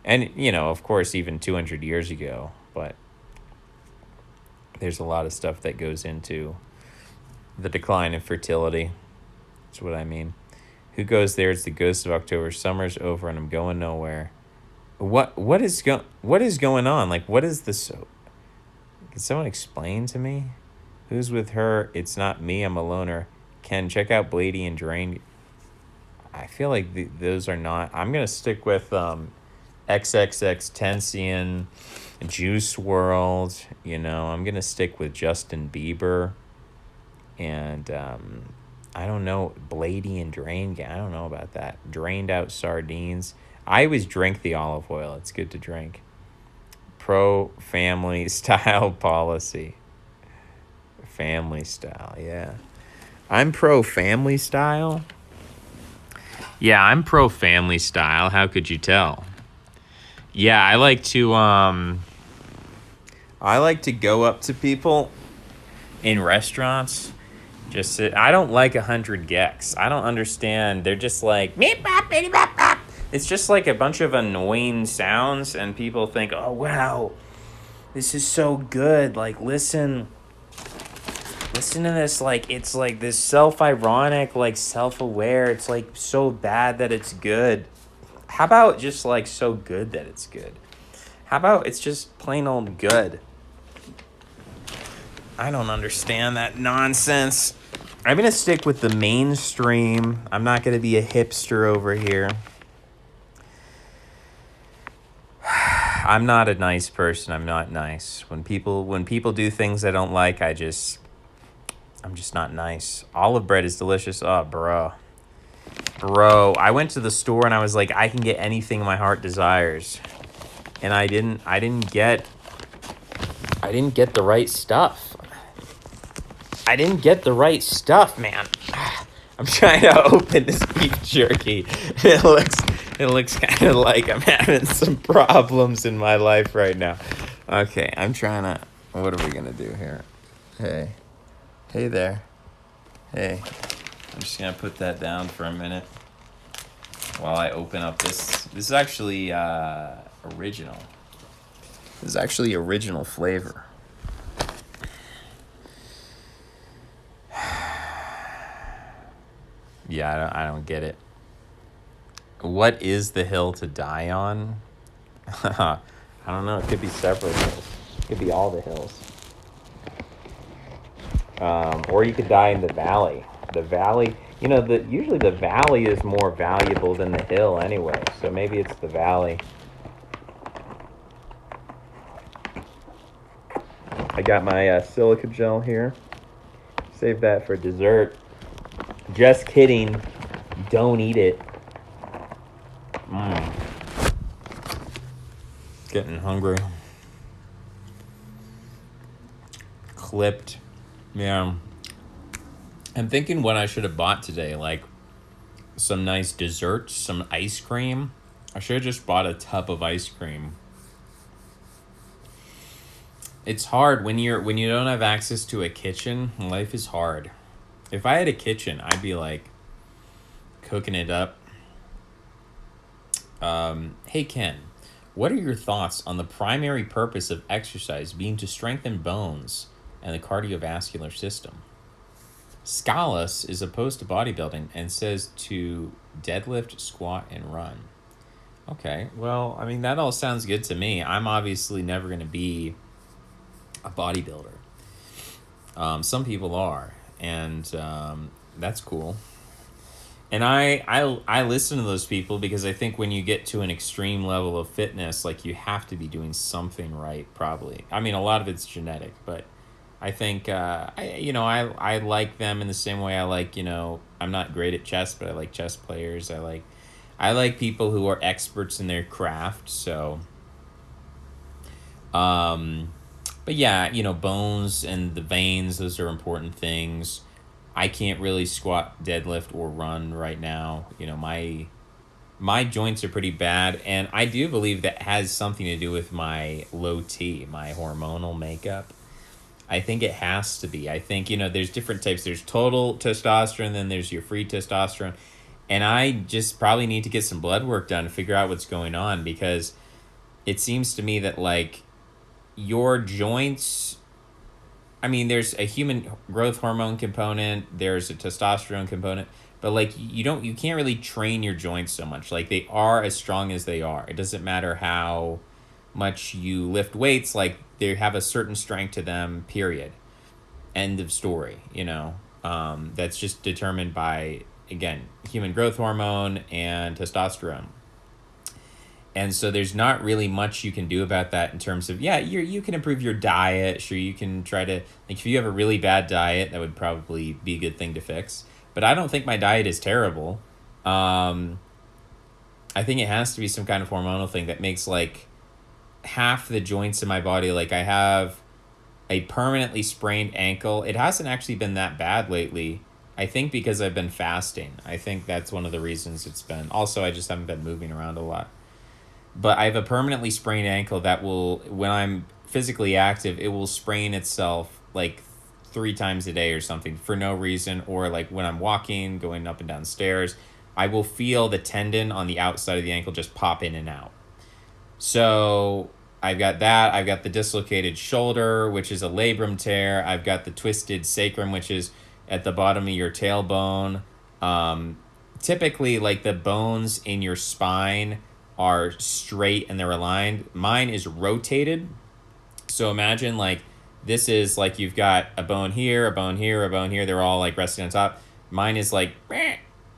And, you know, of course, even 200 years ago, but there's a lot of stuff that goes into the decline in fertility. That's what I mean. Who goes there? It's the ghost of October. Summer's over and I'm going nowhere. What is going on? Like, what is this? Can someone explain to me? Who's with her? It's not me. I'm a loner. Ken, check out Blady and Drain. I feel like those are not. I'm gonna stick with XXX Juice World. You know, I'm gonna stick with Justin Bieber, and I don't know, Blady and Drain. I don't know about that. Drained out sardines. I always drink the olive oil. It's good to drink. Pro family style policy. Family style, yeah. I'm pro family style. Yeah, I'm pro family style. How could you tell? Yeah, I like to go up to people in restaurants. Just sit. I don't like 100 gecs. I don't understand. They're just like meep bop bitty bop bop. It's just like a bunch of annoying sounds, and people think, "Oh wow, this is so good." Like listen to this. Like it's like this self-ironic, like self-aware. It's like so bad that it's good. How about just like so good that it's good? How about it's just plain old good? I don't understand that nonsense. I'm going to stick with the mainstream. I'm not going to be a hipster over here. I'm not a nice person. I'm not nice. When people do things I don't like, I'm just not nice. Olive bread is delicious. Oh, bro. I went to the store and I was like, I can get anything my heart desires, and I didn't get the right stuff. I didn't get the right stuff, man. I'm trying to open this beef jerky. It looks kind of like I'm having some problems in my life right now. Okay, I'm trying to. What are we gonna do here? Hey there. Hey, I'm just gonna put that down for a minute while I open up this. This is actually original. This is actually original flavor. Yeah, I don't get it. What is the hill to die on? I don't know. It could be several hills. It could be all the hills. Or you could die in the valley. The valley, usually the valley is more valuable than the hill anyway. So maybe it's the valley. I got my silica gel here. Save that for dessert. Just kidding. Don't eat it. Getting hungry. Clipped. Yeah. I'm thinking what I should have bought today, like some nice desserts, some ice cream. I should have just bought a tub of ice cream. It's hard when you don't have access to a kitchen. Life is hard. If I had a kitchen, I'd be like cooking it up. Hey Ken, what are your thoughts on the primary purpose of exercise being to strengthen bones and the cardiovascular system? Scalus is opposed to bodybuilding and says to deadlift, squat, and run. Okay, well, I mean, that all sounds good to me. I'm obviously never going to be a bodybuilder. Some people are, and that's cool. And I listen to those people because I think when you get to an extreme level of fitness, like, you have to be doing something right, probably. I mean, a lot of it's genetic, but I think, I like them in the same way I like, I'm not great at chess, but I like chess players. I like people who are experts in their craft, so... But yeah, bones and the veins, those are important things. I can't really squat, deadlift, or run right now. My joints are pretty bad, and I do believe that has something to do with my low T, my hormonal makeup. I think it has to be. I think, there's different types. There's total testosterone, then there's your free testosterone. And I just probably need to get some blood work done to figure out what's going on, because it seems to me that, like, your joints, I mean, there's a human growth hormone component, there's a testosterone component, but, like, you can't really train your joints so much. Like, they are as strong as they are. It doesn't matter how much you lift weights, like, they have a certain strength to them, period. End of story, that's just determined by, again, human growth hormone and testosterone. And so there's not really much you can do about that in terms of, you can improve your diet. Sure, you can try to, like, if you have a really bad diet, that would probably be a good thing to fix. But I don't think my diet is terrible. I think it has to be some kind of hormonal thing that makes, like, half the joints in my body, like, I have a permanently sprained ankle. It hasn't actually been that bad lately. I think because I've been fasting. I think that's one of the reasons it's been. Also, I just haven't been moving around a lot. But I have a permanently sprained ankle that will, when I'm physically active, it will sprain itself like 3 times a day or something for no reason. Or like when I'm walking, going up and down stairs, I will feel the tendon on the outside of the ankle just pop in and out. So I've got that. I've got the dislocated shoulder, which is a labrum tear. I've got the twisted sacrum, which is at the bottom of your tailbone. Typically, like, the bones in your spine are straight and they're aligned. Mine is rotated. So imagine, like, this is like you've got a bone here, a bone here, a bone here. They're all, like, resting on top. Mine is like,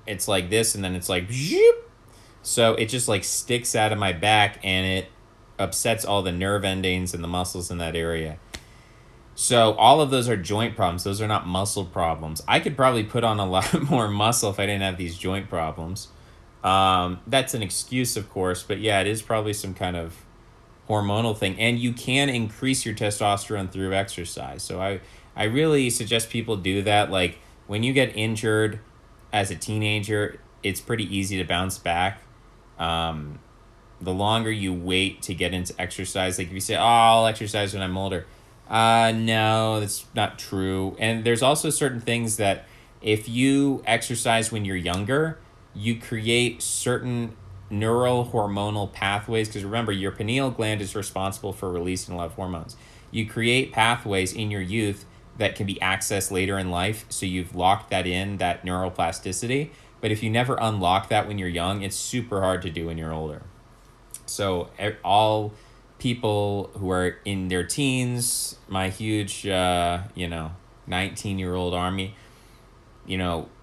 it's like this, and then it's like, so it just, like, sticks out of my back, and upsets all the nerve endings and the muscles in that area. So all of those are joint problems. Those are not muscle problems. I could probably put on a lot more muscle if I didn't have these joint problems. That's an excuse, of course, but yeah, it is probably some kind of hormonal thing. And you can increase your testosterone through exercise. So I really suggest people do that. Like when you get injured as a teenager, it's pretty easy to bounce back. The longer you wait to get into exercise, like if you say, oh, I'll exercise when I'm older. No, that's not true. And there's also certain things that if you exercise when you're younger, you create certain neural hormonal pathways. Because remember, your pineal gland is responsible for releasing a lot of hormones. You create pathways in your youth that can be accessed later in life. So you've locked that in, that neuroplasticity. But if you never unlock that when you're young, it's super hard to do when you're older. So all people who are in their teens, my huge, 19-year-old army,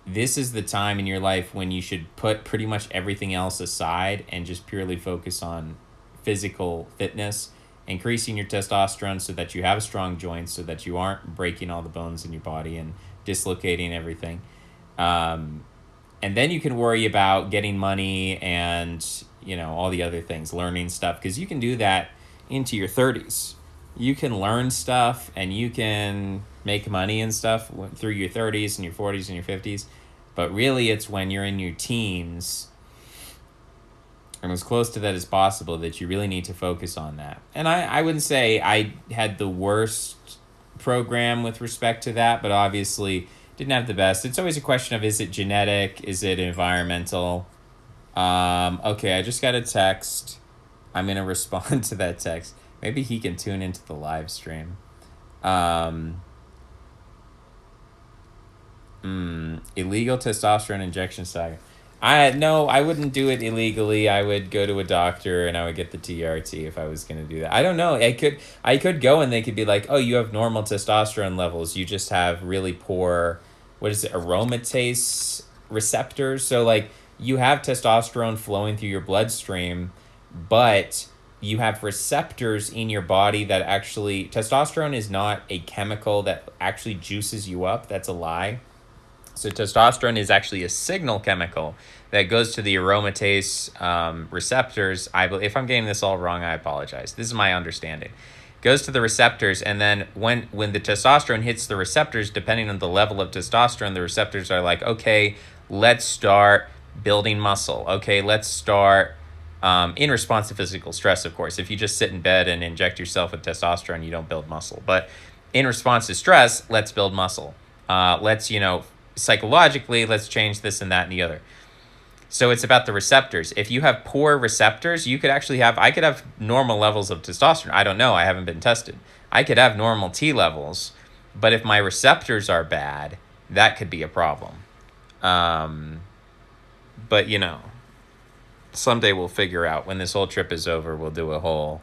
this is the time in your life when you should put pretty much everything else aside and just purely focus on physical fitness, increasing your testosterone so that you have strong joints, so that you aren't breaking all the bones in your body and dislocating everything. And then you can worry about getting money and, all the other things, learning stuff, because you can do that into your 30s. You can learn stuff and you can make money and stuff through your 30s and your 40s and your 50s. But really, it's when you're in your teens and as close to that as possible that you really need to focus on that. And I wouldn't say I had the worst program with respect to that, but obviously didn't have the best. It's always a question of, is it genetic? Is it environmental? Okay, I just got a text. I'm going to respond to that text. Maybe he can tune into the live stream. Illegal testosterone injection saga. I wouldn't do it illegally. I would go to a doctor and I would get the TRT if I was going to do that. I don't know. I could go and they could be like, oh, you have normal testosterone levels. You just have really poor, aromatase receptors. So like you have testosterone flowing through your bloodstream, but you have receptors in your body that actually, testosterone is not a chemical that actually juices you up. That's a lie. So testosterone is actually a signal chemical that goes to the aromatase receptors. If I'm getting this all wrong, I apologize. This is my understanding. Goes to the receptors, and then when the testosterone hits the receptors, depending on the level of testosterone, the receptors are like, okay, let's start building muscle. Okay, let's start in response to physical stress, of course. If you just sit in bed and inject yourself with testosterone, you don't build muscle. But in response to stress, let's build muscle. Let's, psychologically, let's change this and that and the other. So it's about the receptors. If you have poor receptors, I could have normal levels of testosterone. I don't know. I haven't been tested. I could have normal T levels, but if my receptors are bad, that could be a problem. But, someday we'll figure out. When this whole trip is over, we'll do a whole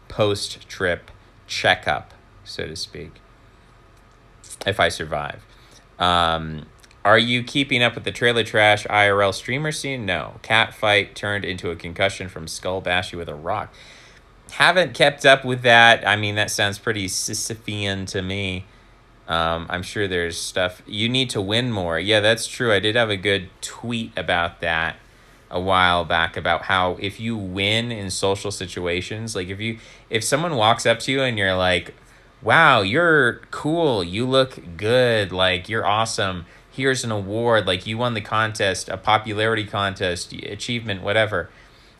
post-trip checkup, so to speak, if I survive. Are you keeping up with the Trailer Trash IRL streamer scene? No. Cat fight turned into a concussion from skull bashing with a rock. Haven't kept up with that. I mean, that sounds pretty Sisyphean to me. I'm sure there's stuff. You need to win more. Yeah, that's true. I did have a good tweet about that a while back, about how if you win in social situations, like if someone walks up to you and you're like, wow, you're cool, you look good, like you're awesome, here's an award, like you won the contest, a popularity contest, achievement, whatever.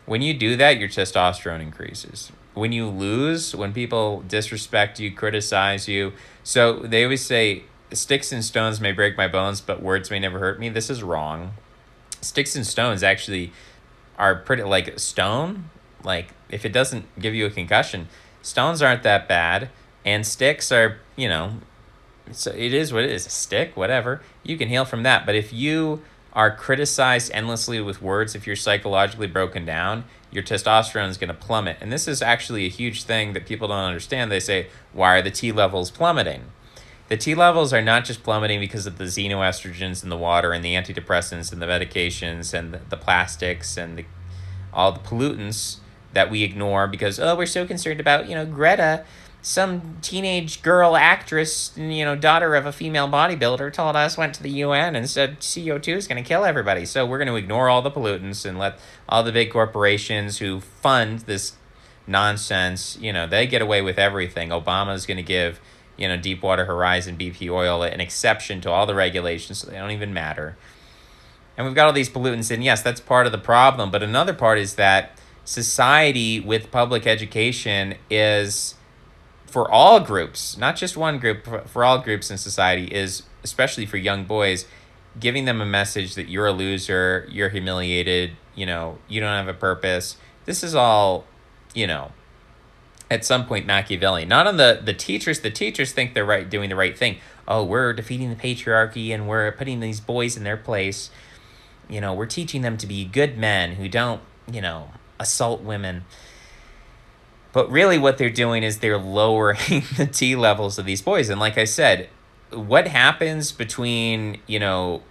When you do that, your testosterone increases. When you lose, when people disrespect you, criticize you, so they always say, sticks and stones may break my bones, but words may never hurt me. This is wrong. Sticks and stones actually are pretty, like stone, like if it doesn't give you a concussion, stones aren't that bad, and sticks are, so it is what it is. A stick, whatever, you can heal from that. But if you are criticized endlessly with words, if you're psychologically broken down, your testosterone is going to plummet. And this is actually a huge thing that people don't understand. They say, why are the T levels plummeting? The T levels are not just plummeting because of the xenoestrogens in the water and the antidepressants and the medications and the plastics and all the pollutants. that we ignore because, oh, we're so concerned about, Greta, some teenage girl actress, daughter of a female bodybuilder, told us, went to the UN and said CO2 is going to kill everybody. So we're going to ignore all the pollutants and let all the big corporations who fund this nonsense, they get away with everything. Obama's going to give, Deepwater Horizon, BP oil, an exception to all the regulations, so they don't even matter. And we've got all these pollutants, and yes, that's part of the problem. But another part is that society with public education is, for all groups, not just one group, for all groups in society, is, especially for young boys, giving them a message that you're a loser, you're humiliated, you don't have a purpose. This is all, at some point Machiavellian. Not on the teachers. The teachers think they're doing the right thing. Oh, we're defeating the patriarchy and we're putting these boys in their place. We're teaching them to be good men who don't, assault women. But really what they're doing is they're lowering the T levels of these boys. And like I said, what happens between,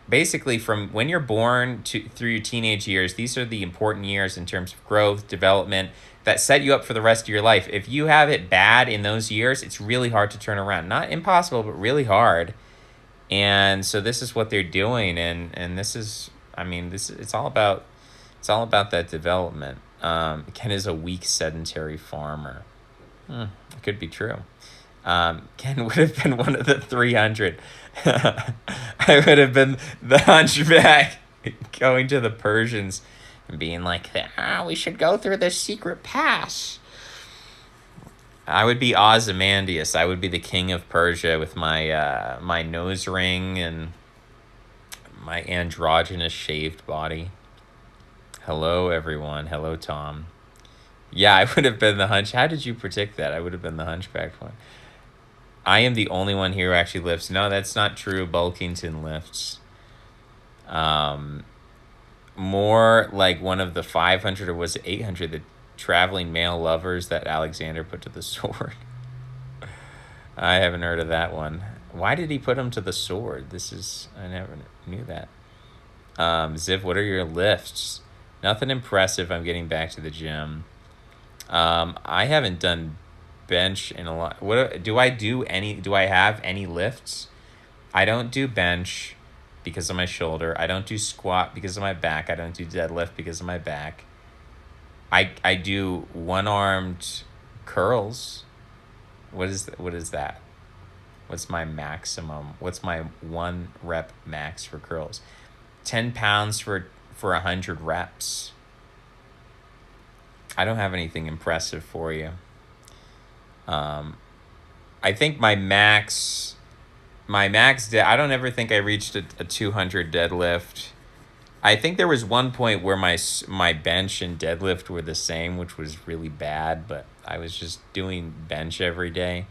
basically from when you're born through your teenage years, these are the important years in terms of growth, development, that set you up for the rest of your life. If you have it bad in those years, it's really hard to turn around. Not impossible, but really hard. And so this is what they're doing. And this is, it's all about that development. Ken is a weak, sedentary farmer. It could be true. Ken would have been one of the 300. I would have been the hunchback going to the Persians and being like, we should go through this secret pass. I would be Ozymandias. I would be the king of Persia with my my nose ring and my androgynous shaved body. Hello, everyone. Hello, Tom. Yeah, I would have been the hunch. How did you predict that? I would have been the hunchback one. I am the only one here who actually lifts. No, that's not true. Bulkington lifts. More like one of the 500, or was it 800, the traveling male lovers that Alexander put to the sword. I haven't heard of that one. Why did he put him to the sword? I never knew that. Ziv, what are your lifts? Nothing impressive. I'm getting back to the gym. I haven't done bench in a lot. Do I have any lifts? I don't do bench because of my shoulder. I don't do squat because of my back. I don't do deadlift because of my back. I do one-armed curls. What is that? What's my maximum? What's my 1 rep max for curls? 10 pounds for 100 reps. I don't have anything impressive for you. I think my max, I don't ever think I reached a 200 deadlift. I think there was one point where my bench and deadlift were the same, which was really bad, but I was just doing bench every day.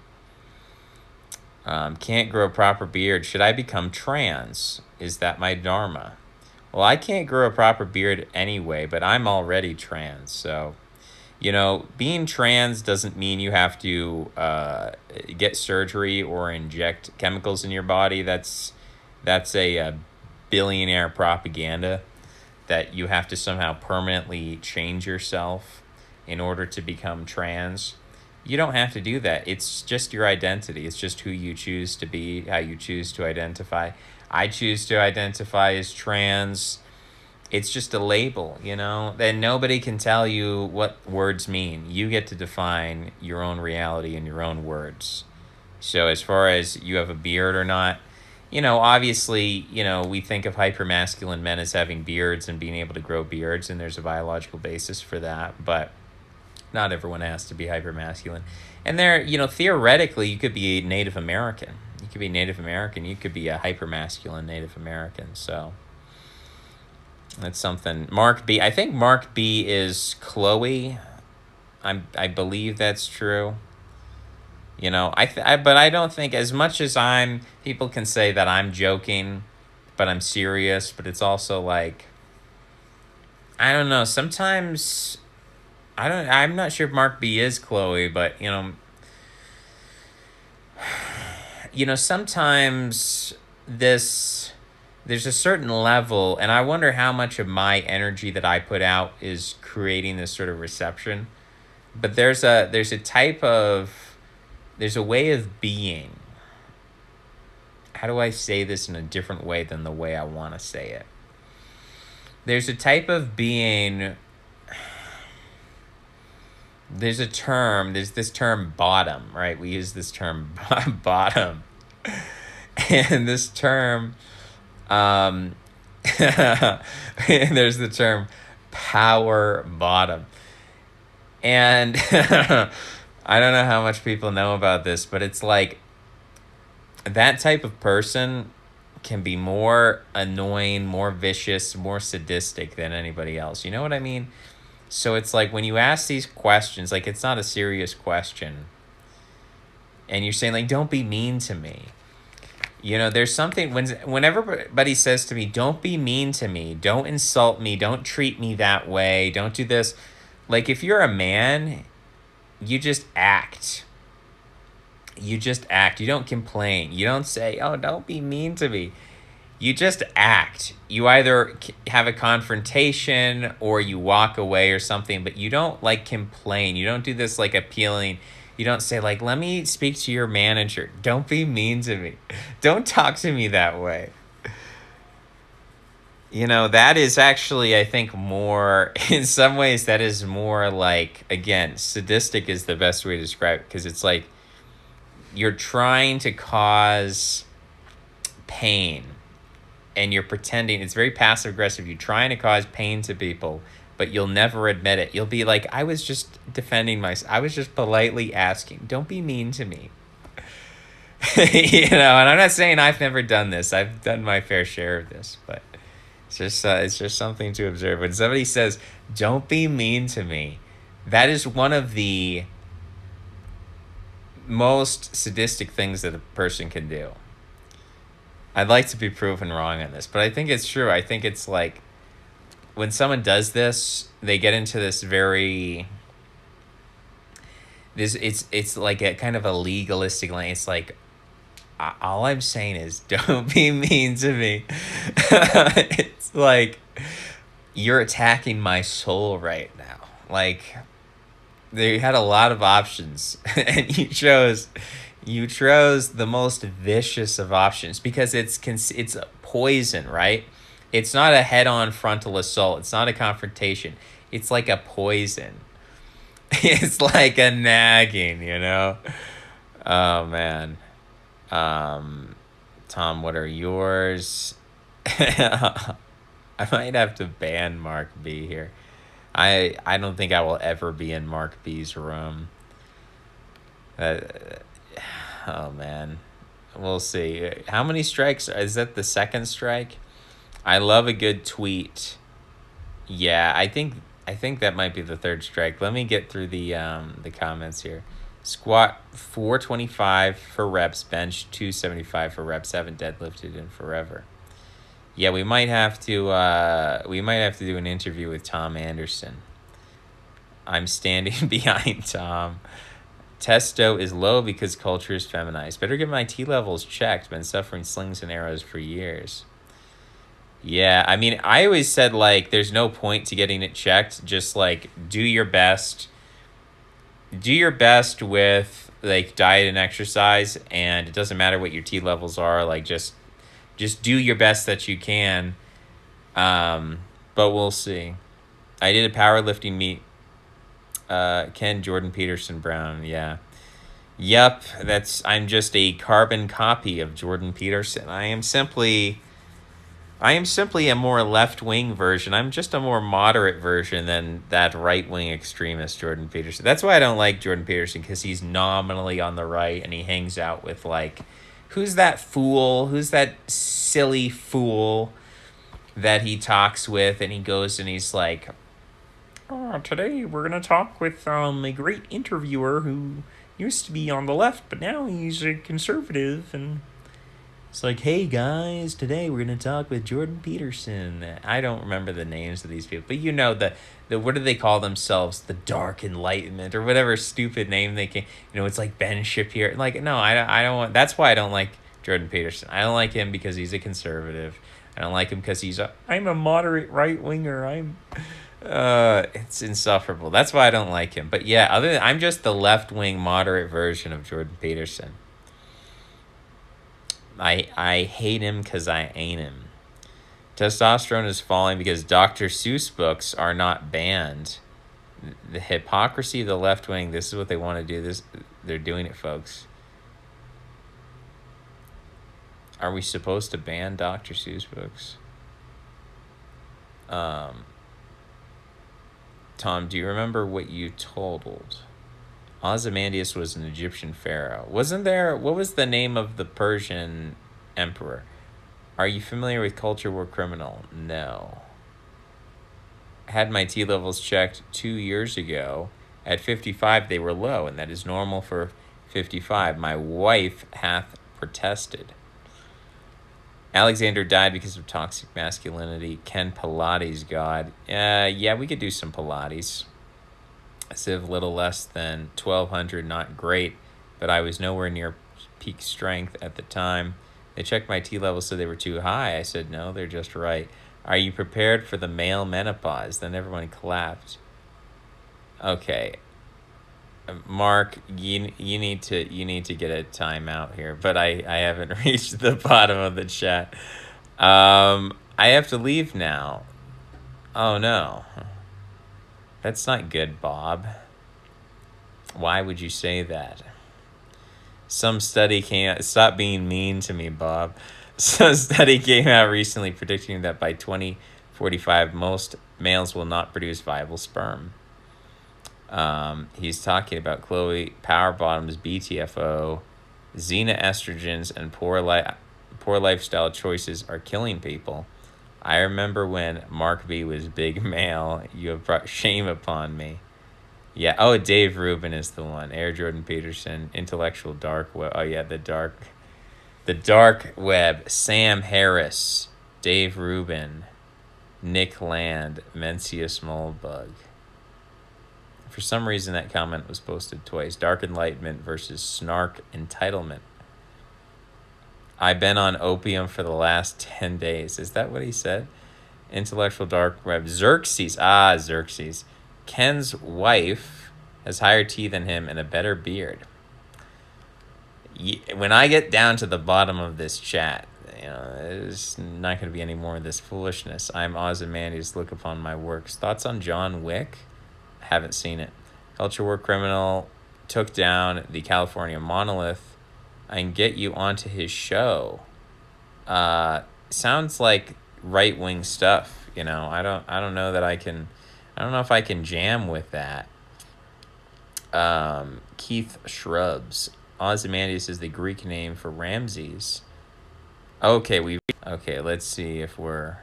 Can't grow a proper beard. Should I become trans? Is that my dharma? Well, I can't grow a proper beard anyway, but I'm already trans. So, being trans doesn't mean you have to get surgery or inject chemicals in your body. That's a billionaire propaganda that you have to somehow permanently change yourself in order to become trans. You don't have to do that. It's just your identity. It's just who you choose to be, how you choose to identify. I choose to identify as trans. It's just a label, Then nobody can tell you what words mean. You get to define your own reality in your own words. So as far as you have a beard or not, obviously, we think of hypermasculine men as having beards and being able to grow beards, and there's a biological basis for that, but not everyone has to be hypermasculine. And there, theoretically, you could be Native American. You could be Native American. You could be a hypermasculine Native American. So that's something. Mark B. I think Mark B is Chloe. I believe that's true. But I don't think, as much as people can say that I'm joking, but I'm serious, but it's also like, I don't know, sometimes, I'm not sure if Mark B is Chloe, but, sometimes there's a certain level, and I wonder how much of my energy that I put out is creating this sort of reception. but there's a way of being. How do I say this in a different way than the way I want to say it? There's a type of being. There's this term bottom, right? We use this term bottom. And this term, there's the term power bottom. And I don't know how much people know about this, but it's like that type of person can be more annoying, more vicious, more sadistic than anybody else. You know what I mean? So it's like when you ask these questions, like it's not a serious question, and you're saying like, don't be mean to me. You know, there's something when everybody says to me, don't be mean to me, don't insult me, don't treat me that way, don't do this. Like if you're a man, you just act. You just act. You don't complain. You don't say, oh, don't be mean to me. You just act. You either have a confrontation or you walk away or something, but you don't like complain. You don't do this like appealing. You don't say like, let me speak to your manager. Don't be mean to me. Don't talk to me that way. You know, that is actually, I think, more, in some ways, that is more like, again, sadistic is the best way to describe it, because it's like you're trying to cause pain and you're pretending. It's very passive aggressive. You're trying to cause pain to people, but you'll never admit it. You'll be like, I was just defending myself. I was just politely asking, don't be mean to me. You know, and I'm not saying I've never done this. I've done my fair share of this, but it's just something to observe. When somebody says, don't be mean to me, that is one of the most sadistic things that a person can do. I'd like to be proven wrong on this, but I think it's true. I think it's like when someone does this, they get into this very it's like a kind of a legalistic line. It's like, all I'm saying is don't be mean to me. It's like you're attacking my soul right now. Like they had a lot of options and you chose the most vicious of options because it's a poison, right? It's not a head-on frontal assault. It's not a confrontation. It's like a poison. It's like a nagging, you know? Oh, man. Tom, what are yours? I might have to ban Mark B here. I don't think I will ever be in Mark B's room. Oh, man. We'll see. How many strikes? Is that the second strike? I love a good tweet. Yeah, I think that might be the third strike. Let me get through the comments here. Squat 425 for reps, bench 275 for reps. Haven't deadlifted in forever. Yeah, we might have to do an interview with Tom Anderson. I'm standing behind Tom. Testo is low because culture is feminized. Better get my T levels checked. Been suffering slings and arrows for years. Yeah, I mean, I always said, like, there's no point to getting it checked. Just, like, do your best. Do your best with, like, diet and exercise, and it doesn't matter what your T levels are. Like, just do your best that you can. But we'll see. I did a powerlifting meet. Ken Jordan Peterson Brown, yeah. Yep, I'm just a carbon copy of Jordan Peterson. I am simply a more left-wing version. I'm just a more moderate version than that right-wing extremist Jordan Peterson. That's why I don't like Jordan Peterson, because he's nominally on the right and he hangs out with, like, who's that fool? Who's that silly fool that he talks with? And he goes and he's like, today we're going to talk with a great interviewer who used to be on the left, but now he's a conservative. And it's like, hey guys, today we're going to talk with Jordan Peterson. I don't remember the names of these people, but you know, the what do they call themselves? The Dark Enlightenment or whatever stupid name they can, you know, it's like Ben Shapiro. Like, no, I don't want, that's why I don't like Jordan Peterson. I don't like him because he's a conservative. I don't like him because I'm a moderate right winger. It's insufferable. That's why I don't like him. But yeah, I'm just the left wing moderate version of Jordan Peterson. I hate him because I ain't him. Testosterone is falling because Dr. Seuss books are not banned. The hypocrisy of the left wing. This is what they want to do. They're doing it, folks. Are we supposed to ban Dr. Seuss books? Tom, do you remember what you totaled? Ozymandias was an Egyptian pharaoh. Wasn't there? What was the name of the Persian emperor? Are you familiar with Culture War Criminal? No. I had my T levels checked 2 years ago. At 55, they were low, and that is normal for 55. My wife hath protested. Alexander died because of toxic masculinity. Ken Pilates, God. Yeah, we could do some Pilates. Civ little less than 1,200, not great, but I was nowhere near peak strength at the time. They checked my T levels, so they were too high. I said, no, they're just right. Are you prepared for the male menopause? Then everyone clapped. Okay. Mark, you need to get a timeout here, but I haven't reached the bottom of the chat. I have to leave now. Oh no. That's not good, Bob. Why would you say that? Some study came out. Stop being mean to me, Bob. Some study came out recently predicting that by 2045, most males will not produce viable sperm. He's talking about Chloe Power Bottom's BTFO, xenoestrogens, and poor lifestyle choices are killing people. I remember when Mark B was big male. You have brought shame upon me. Yeah. Oh, Dave Rubin is the one. Air Jordan Peterson, intellectual dark web. Oh yeah, the dark web. Sam Harris, Dave Rubin, Nick Land, Mencius Moldbug. For some reason, that comment was posted twice. Dark enlightenment versus snark entitlement. I've been on opium for the last 10 days. Is that what he said? Intellectual dark web. Xerxes. Xerxes. Ken's wife has higher teeth than him and a better beard. When I get down to the bottom of this chat, there's not going to be any more of this foolishness. I'm Ozymandias. Look upon my works. Thoughts on John Wick? Haven't seen it. Culture War Criminal took down the California Monolith. I can get you onto his show. Sounds like right-wing stuff. I don't know that I can. I don't know if I can jam with that. Keith Shrubs. Ozymandias is the Greek name for Ramses. Okay, let's see if we're.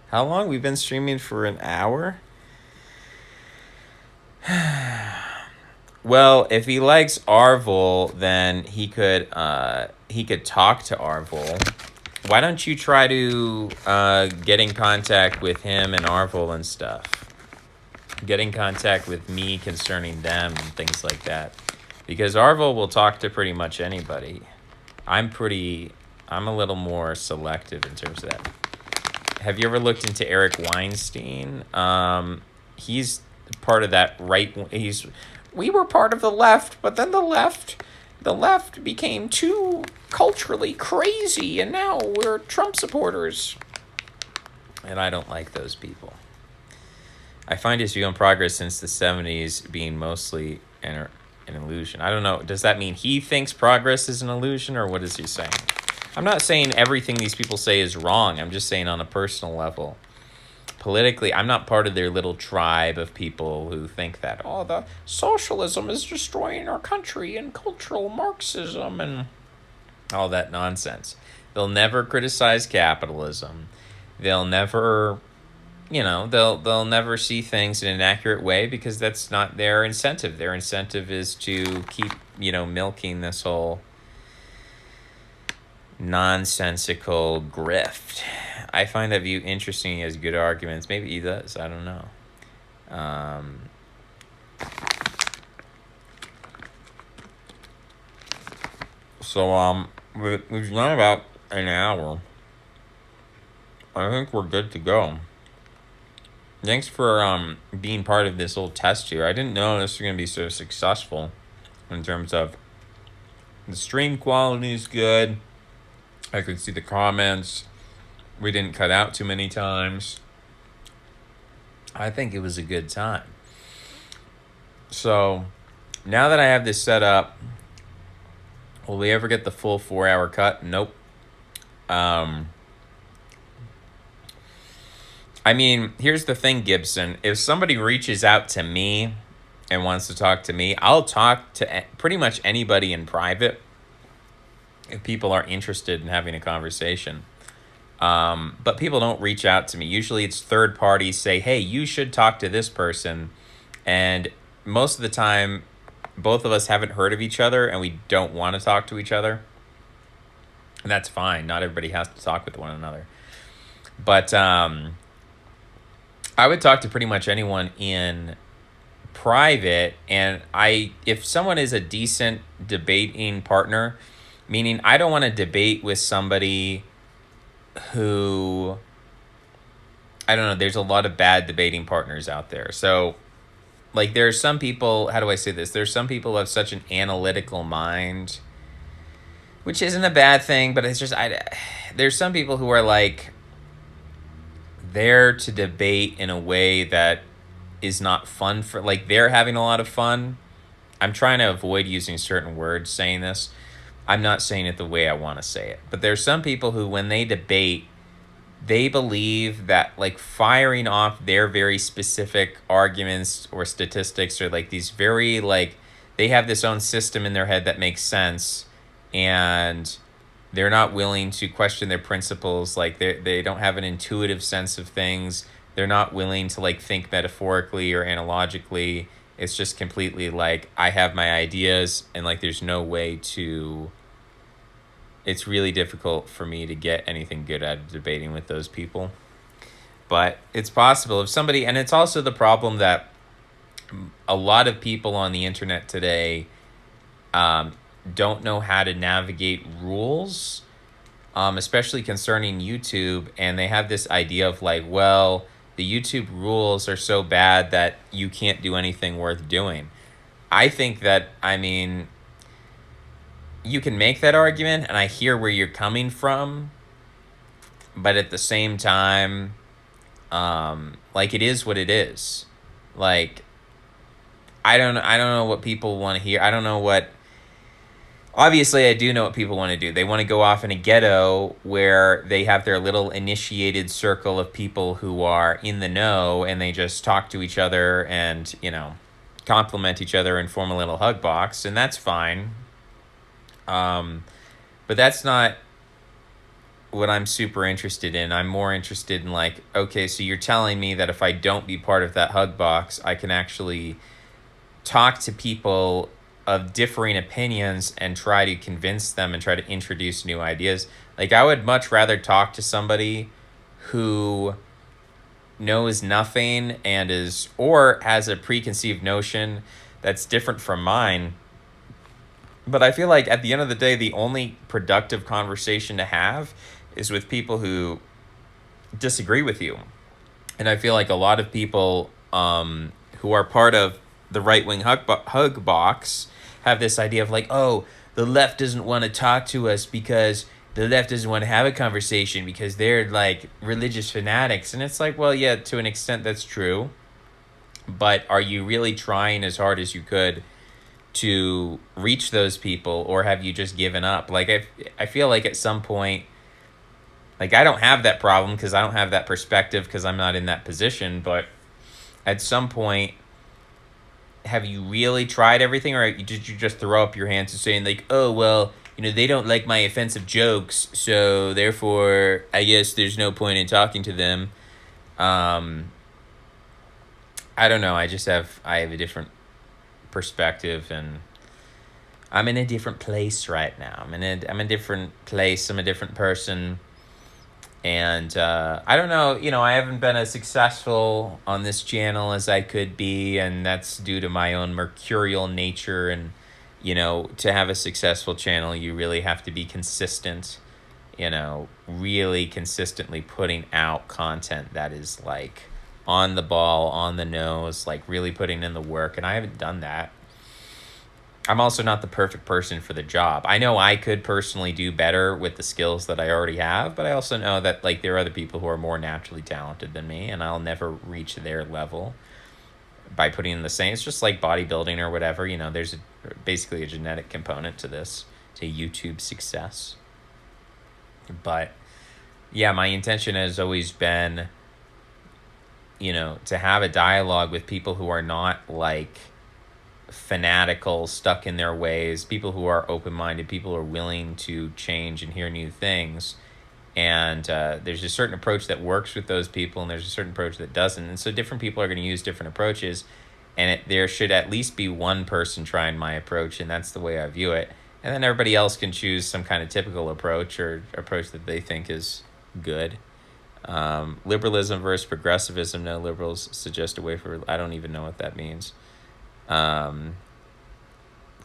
How long? We've been streaming for an hour? Well, if he likes Arvol, then he could talk to Arvol. Why don't you try to get in contact with him and Arvol and stuff? Get in contact with me concerning them and things like that. Because Arvol will talk to pretty much anybody. I'm a little more selective in terms of that. Have you ever looked into Eric Weinstein? He's part of that right. We were part of the left, but then the left became too culturally crazy, and now we're Trump supporters. And I don't like those people. I find his view on progress since the 70s being mostly an illusion. I don't know. Does that mean he thinks progress is an illusion, or what is he saying? I'm not saying everything these people say is wrong. I'm just saying on a personal level. Politically, I'm not part of their little tribe of people who think that, the socialism is destroying our country and cultural Marxism and all that nonsense. They'll never criticize capitalism. They'll never, they'll never see things in an accurate way because that's not their incentive. Their incentive is to keep, milking this whole nonsensical grift. I find that view interesting. He has good arguments. Maybe he does. I don't know. So we've done about an hour. I think we're good to go. Thanks for being part of this little test here. I didn't know this was going to be so successful in terms of the stream quality is good. I could see the comments. We didn't cut out too many times. I think it was a good time. So now that I have this set up, will we ever get the full 4-hour cut? Nope. I mean, here's the thing, Gibson. If somebody reaches out to me and wants to talk to me, I'll talk to pretty much anybody in private if people are interested in having a conversation. But people don't reach out to me. Usually it's third parties say, hey, you should talk to this person. And most of the time, both of us haven't heard of each other and we don't want to talk to each other. And that's fine. Not everybody has to talk with one another. But I would talk to pretty much anyone in private. And if someone is a decent debating partner, meaning I don't want to debate with somebody who, I don't know, there's a lot of bad debating partners out there. So, like, there are some people, how do I say this? There's some people who have such an analytical mind, which isn't a bad thing, but it's just, there's some people who are, like, there to debate in a way that is not fun for, like, they're having a lot of fun. I'm trying to avoid using certain words saying this. I'm not saying it the way I want to say it. But there's some people who, when they debate, they believe that, like, firing off their very specific arguments or statistics or, like, these very, like, they have this own system in their head that makes sense, and they're not willing to question their principles. Like, they don't have an intuitive sense of things. They're not willing to, like, think metaphorically or analogically. It's just completely like, I have my ideas, and, like, there's no way to... It's really difficult for me to get anything good out of debating with those people. But it's possible if somebody... And it's also the problem that a lot of people on the internet today don't know how to navigate rules, especially concerning YouTube. And they have this idea of, like, well, the YouTube rules are so bad that you can't do anything worth doing. I think that, I mean, you can make that argument, and I hear where you're coming from, but at the same time, like, it is what it is. Like, I don't know what people want to hear. I don't know what... Obviously, I do know what people want to do. They want to go off in a ghetto where they have their little initiated circle of people who are in the know, and they just talk to each other and, you know, compliment each other and form a little hug box, and that's fine. But that's not what I'm super interested in. I'm more interested in, like, okay, so you're telling me that if I don't be part of that hug box, I can actually talk to people of differing opinions and try to convince them and try to introduce new ideas. Like, I would much rather talk to somebody who knows nothing and is, or has a preconceived notion that's different from mine. But I feel like at the end of the day, the only productive conversation to have is with people who disagree with you. And I feel like a lot of people who are part of the right-wing hug box have this idea of, like, oh, the left doesn't want to talk to us because the left doesn't want to have a conversation because they're, like, religious fanatics. And it's like, well, yeah, to an extent that's true. But are you really trying as hard as you could to reach those people, or have you just given up? Like, I feel like at some point, like, I don't have that problem because I don't have that perspective because I'm not in that position, but at some point, have you really tried everything, or did you just throw up your hands and saying, like, oh, well, you know, they don't like my offensive jokes, so therefore I guess there's no point in talking to them? I don't know. I have a different perspective, and I'm in a different place right now. I'm in a different place. I'm a different person. And I don't know, you know, I haven't been as successful on this channel as I could be, and that's due to my own mercurial nature. And, you know, to have a successful channel, you really have to be consistent really consistently putting out content that is like on the ball, on the nose, like really putting in the work. And I haven't done that. I'm also not the perfect person for the job. I know I could personally do better with the skills that I already have, but I also know that like there are other people who are more naturally talented than me, and I'll never reach their level by putting in the same. It's just like bodybuilding or whatever. There's basically a genetic component to this, to YouTube success. But yeah, my intention has always been, to have a dialogue with people who are not like fanatical, stuck in their ways, people who are open-minded, people who are willing to change and hear new things. And there's a certain approach that works with those people, and there's a certain approach that doesn't. And so different people are going to use different approaches, and there should at least be one person trying my approach, and that's the way I view it. And then everybody else can choose some kind of typical approach or approach that they think is good. Liberalism versus progressivism. No, liberals suggest a way for... I don't even know what that means. Ken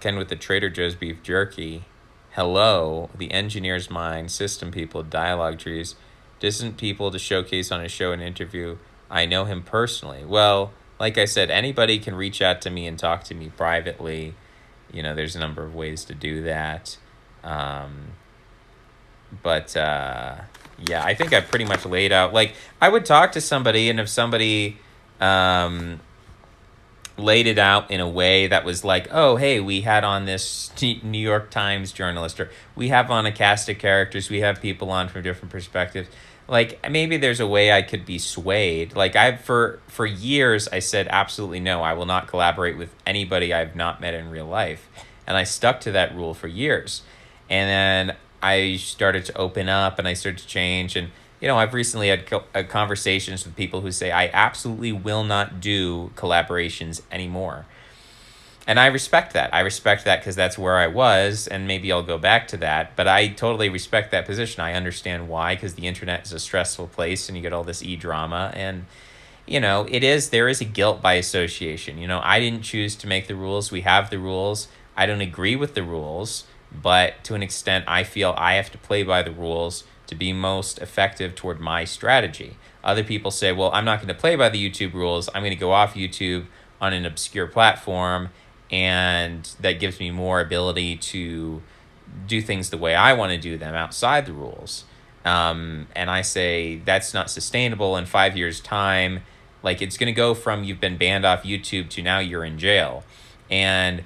with the Trader Joe's beef jerky. Hello, the engineer's mind, system people, dialogue trees, distant people to showcase on a show and interview. I know him personally. Well, like I said, anybody can reach out to me and talk to me privately. There's a number of ways to do that. Yeah, I think I pretty much laid out. Like, I would talk to somebody, and if somebody laid it out in a way that was like, oh, hey, we had on this New York Times journalist, or we have on a cast of characters, we have people on from different perspectives. Like, maybe there's a way I could be swayed. Like, for years, I said, absolutely no, I will not collaborate with anybody I've not met in real life. And I stuck to that rule for years. And then I started to open up, and I started to change. And, I've recently had conversations with people who say, I absolutely will not do collaborations anymore. And I respect that. I respect that because that's where I was, and maybe I'll go back to that. But I totally respect that position. I understand why, because the internet is a stressful place, and you get all this e-drama. And, there is a guilt by association. I didn't choose to make the rules. We have the rules. I don't agree with the rules, but to an extent, I feel I have to play by the rules to be most effective toward my strategy. Other people say, well, I'm not going to play by the YouTube rules. I'm going to go off YouTube on an obscure platform, and that gives me more ability to do things the way I want to do them outside the rules. And I say that's not sustainable. In 5 years' time, like, it's going to go from you've been banned off YouTube to now you're in jail. And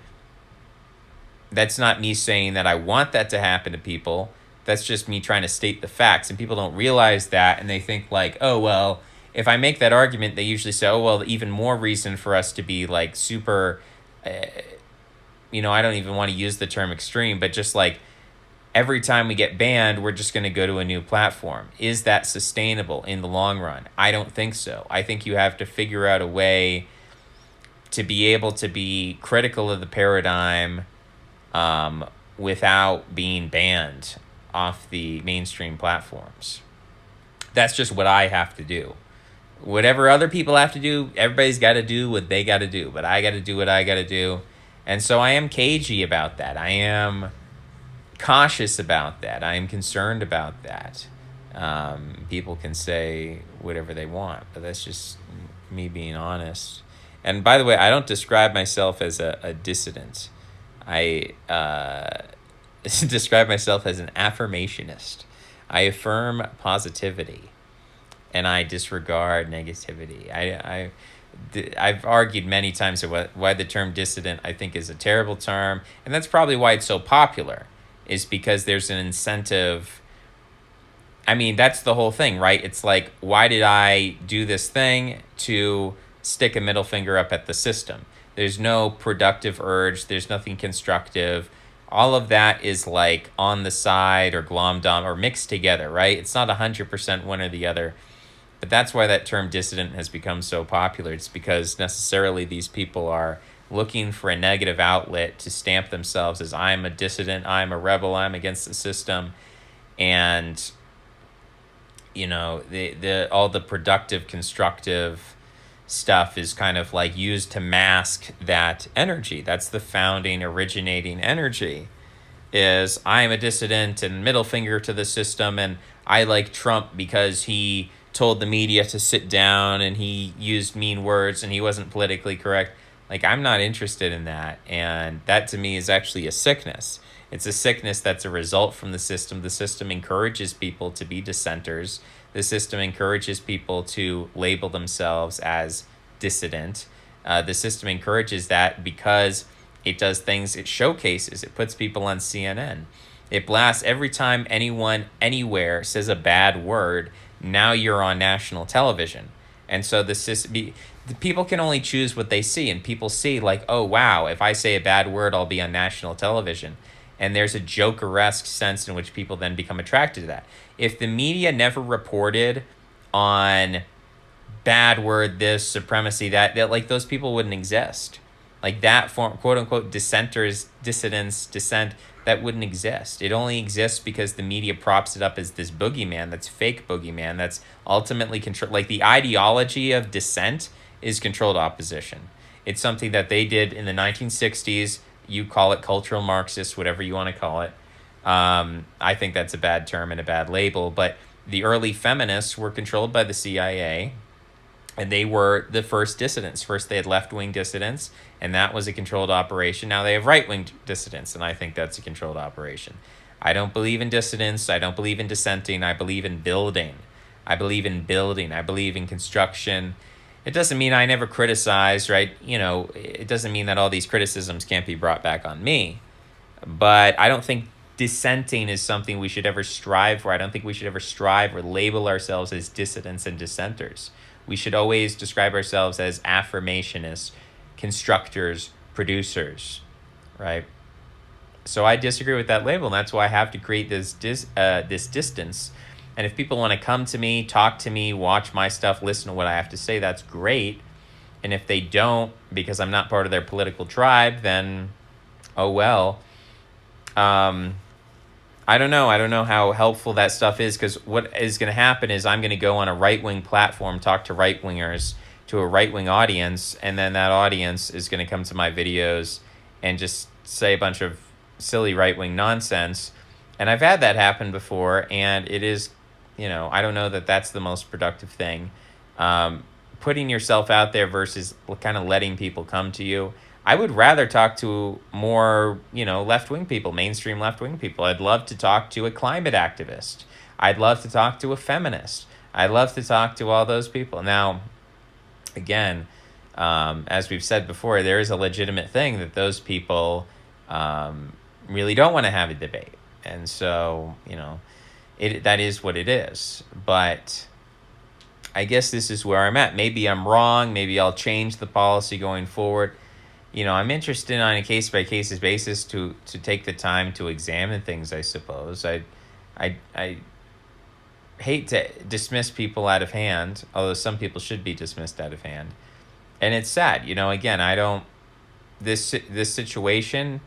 that's not me saying that I want that to happen to people. That's just me trying to state the facts, and people don't realize that, and they think like, oh, well, if I make that argument, they usually say, oh, well, even more reason for us to be like super, I don't even want to use the term extreme, but just like every time we get banned, we're just going to go to a new platform. Is that sustainable in the long run? I don't think so. I think you have to figure out a way to be able to be critical of the paradigm without being banned off the mainstream platforms. That's just what I have to do. Whatever other people have to do, everybody's got to do what they got to do, but I got to do what I got to do. And so I am cagey about that. I am cautious about that. I am concerned about that. People can say whatever they want, but that's just me being honest. And by the way, I don't describe myself as a dissident. I describe myself as an affirmationist. I affirm positivity, and I disregard negativity. I've argued many times why the term dissident I think is a terrible term, and that's probably why it's so popular, is because there's an incentive. I mean, that's the whole thing, right? It's like, why did I do this thing? To stick a middle finger up at the system. There's no productive urge. There's nothing constructive. All of that is like on the side or glomdom or mixed together, right? It's not 100% one or the other. But that's why that term dissident has become so popular. It's because necessarily these people are looking for a negative outlet to stamp themselves as, I'm a dissident, I'm a rebel, I'm against the system. And, all the productive, constructive stuff is kind of like used to mask that energy. That's the founding, originating energy. is I'm a dissident and middle finger to the system, and I like Trump because he told the media to sit down and he used mean words and he wasn't politically correct. Like, I'm not interested in that. And that to me is actually a sickness. It's a sickness that's a result from the system. The system encourages people to be dissenters. The system encourages people to label themselves as dissident. The system encourages that because it does things, it showcases, it puts people on CNN. It blasts every time anyone anywhere says a bad word. Now you're on national television. And so the people can only choose what they see. And people see, like, oh, wow, if I say a bad word, I'll be on national television. And there's a Joker-esque sense in which people then become attracted to that. If the media never reported on bad word, this, supremacy, that like, those people wouldn't exist. Like, that form, quote unquote, dissenters, dissidents, dissent, that wouldn't exist. It only exists because the media props it up as this boogeyman, that's fake boogeyman, that's ultimately control. Like, the ideology of dissent is controlled opposition. It's something that they did in the 1960s. You call it cultural Marxist, whatever you want to call it. I think that's a bad term and a bad label, but the early feminists were controlled by the CIA. And they were the first dissidents. First, they had left-wing dissidents, and that was a controlled operation. Now they have right-wing dissidents, and I think that's a controlled operation. I don't believe in dissidents. I don't believe in dissenting. I believe in building. I believe in building. I believe in construction. It doesn't mean I never criticize, right? You know, it doesn't mean that all these criticisms can't be brought back on me. But I don't think dissenting is something we should ever strive for. I don't think we should ever strive or label ourselves as dissidents and dissenters. We should always describe ourselves as affirmationists, constructors, producers, right? So I disagree with that label, and that's why I have to create this distance. And if people want to come to me, talk to me, watch my stuff, listen to what I have to say, that's great. And if they don't, because I'm not part of their political tribe, then, oh well. I don't know. I don't know how helpful that stuff is, because what is going to happen is I'm going to go on a right-wing platform, talk to right-wingers, to a right-wing audience, and then that audience is going to come to my videos and just say a bunch of silly right-wing nonsense. And I've had that happen before, and it is, you know, I don't know that that's the most productive thing. Putting yourself out there versus kind of letting people come to you. I would rather talk to more, you know, left-wing people, mainstream left-wing people. I'd love to talk to a climate activist. I'd love to talk to a feminist. I'd love to talk to all those people. Now, again, as we've said before, there is a legitimate thing that those people really don't want to have a debate. And so, you know, that is what it is. But I guess this is where I'm at. Maybe I'm wrong. Maybe I'll change the policy going forward. You know, I'm interested on a case-by-case basis to take the time to examine things, I suppose. I hate to dismiss people out of hand, although some people should be dismissed out of hand. And it's sad, you know, again, this situation,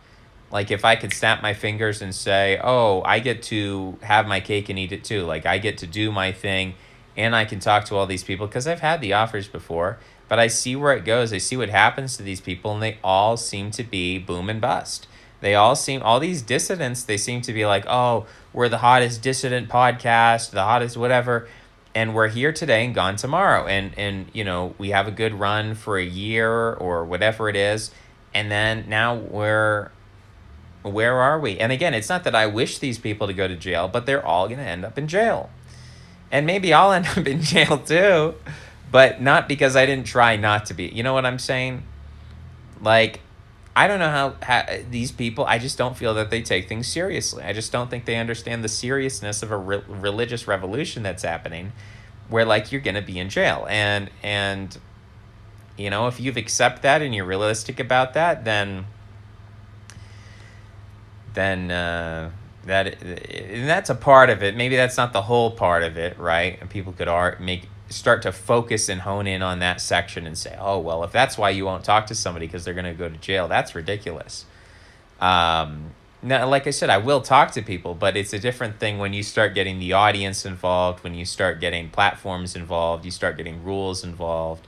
like, if I could snap my fingers and say, oh, I get to have my cake and eat it too. Like, I get to do my thing and I can talk to all these people, because I've had the offers before. But I see where it goes. I see what happens to these people, and they all seem to be boom and bust. All these dissidents, they seem to be like, oh, we're the hottest dissident podcast, the hottest whatever, and we're here today and gone tomorrow. And you know, we have a good run for a year or whatever it is, and then now where are we? And again, it's not that I wish these people to go to jail, but they're all going to end up in jail. And maybe I'll end up in jail too. But not because I didn't try not to be. You know what I'm saying? Like, I don't know how these people, I just don't feel that they take things seriously. I just don't think they understand the seriousness of a religious revolution that's happening, where, like, you're going to be in jail. And you know, if you've accepted that and you're realistic about that, then that's a part of it. Maybe that's not the whole part of it, right? And people could start to focus and hone in on that section and say, oh, well, if that's why you won't talk to somebody because they're going to go to jail, that's ridiculous. Now, like I said, I will talk to people, but it's a different thing when you start getting the audience involved, when you start getting platforms involved, you start getting rules involved.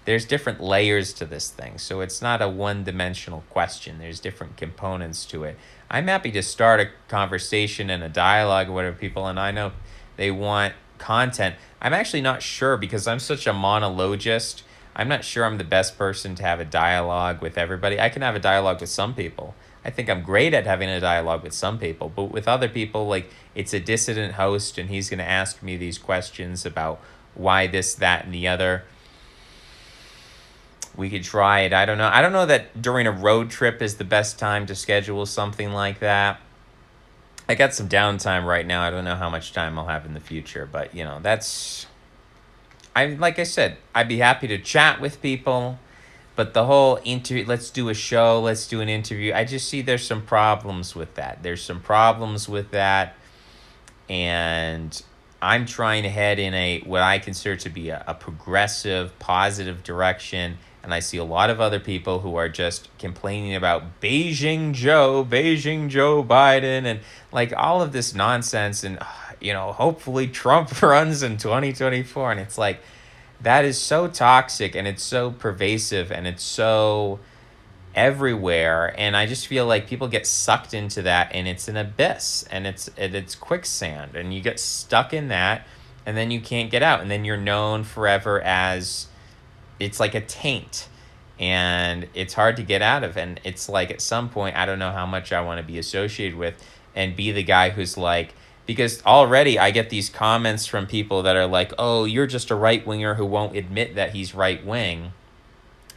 there's different layers to this thing. So it's not a one-dimensional question. There's different components to it. I'm happy to start a conversation and a dialogue with whatever people, and I know they want content. I'm actually not sure, because I'm such a monologist. I'm not sure I'm the best person to have a dialogue with everybody. I can have a dialogue with some people. I think I'm great at having a dialogue with some people, but with other people, like, it's a dissident host and he's going to ask me these questions about why this, that, and the other. We could try it. I don't know. I don't know that during a road trip is the best time to schedule something like that. I got some downtime right now. I don't know how much time I'll have in the future, but that's, like I said, I'd be happy to chat with people, but the whole let's do a show, let's do an interview, I just see there's some problems with that. And I'm trying to head in what I consider to be a progressive, positive direction. And I see a lot of other people who are just complaining about Beijing Joe Biden, and like all of this nonsense. And, hopefully Trump runs in 2024. And it's like, that is so toxic, and it's so pervasive, and it's so everywhere. And I just feel like people get sucked into that, and it's an abyss, and it's quicksand, and you get stuck in that, and then you can't get out, and then you're known forever as, it's like a taint, and it's hard to get out of. And it's like, at some point, I don't know how much I want to be associated with and be the guy who's like, because already I get these comments from people that are like, oh, you're just a right-winger who won't admit that he's right-wing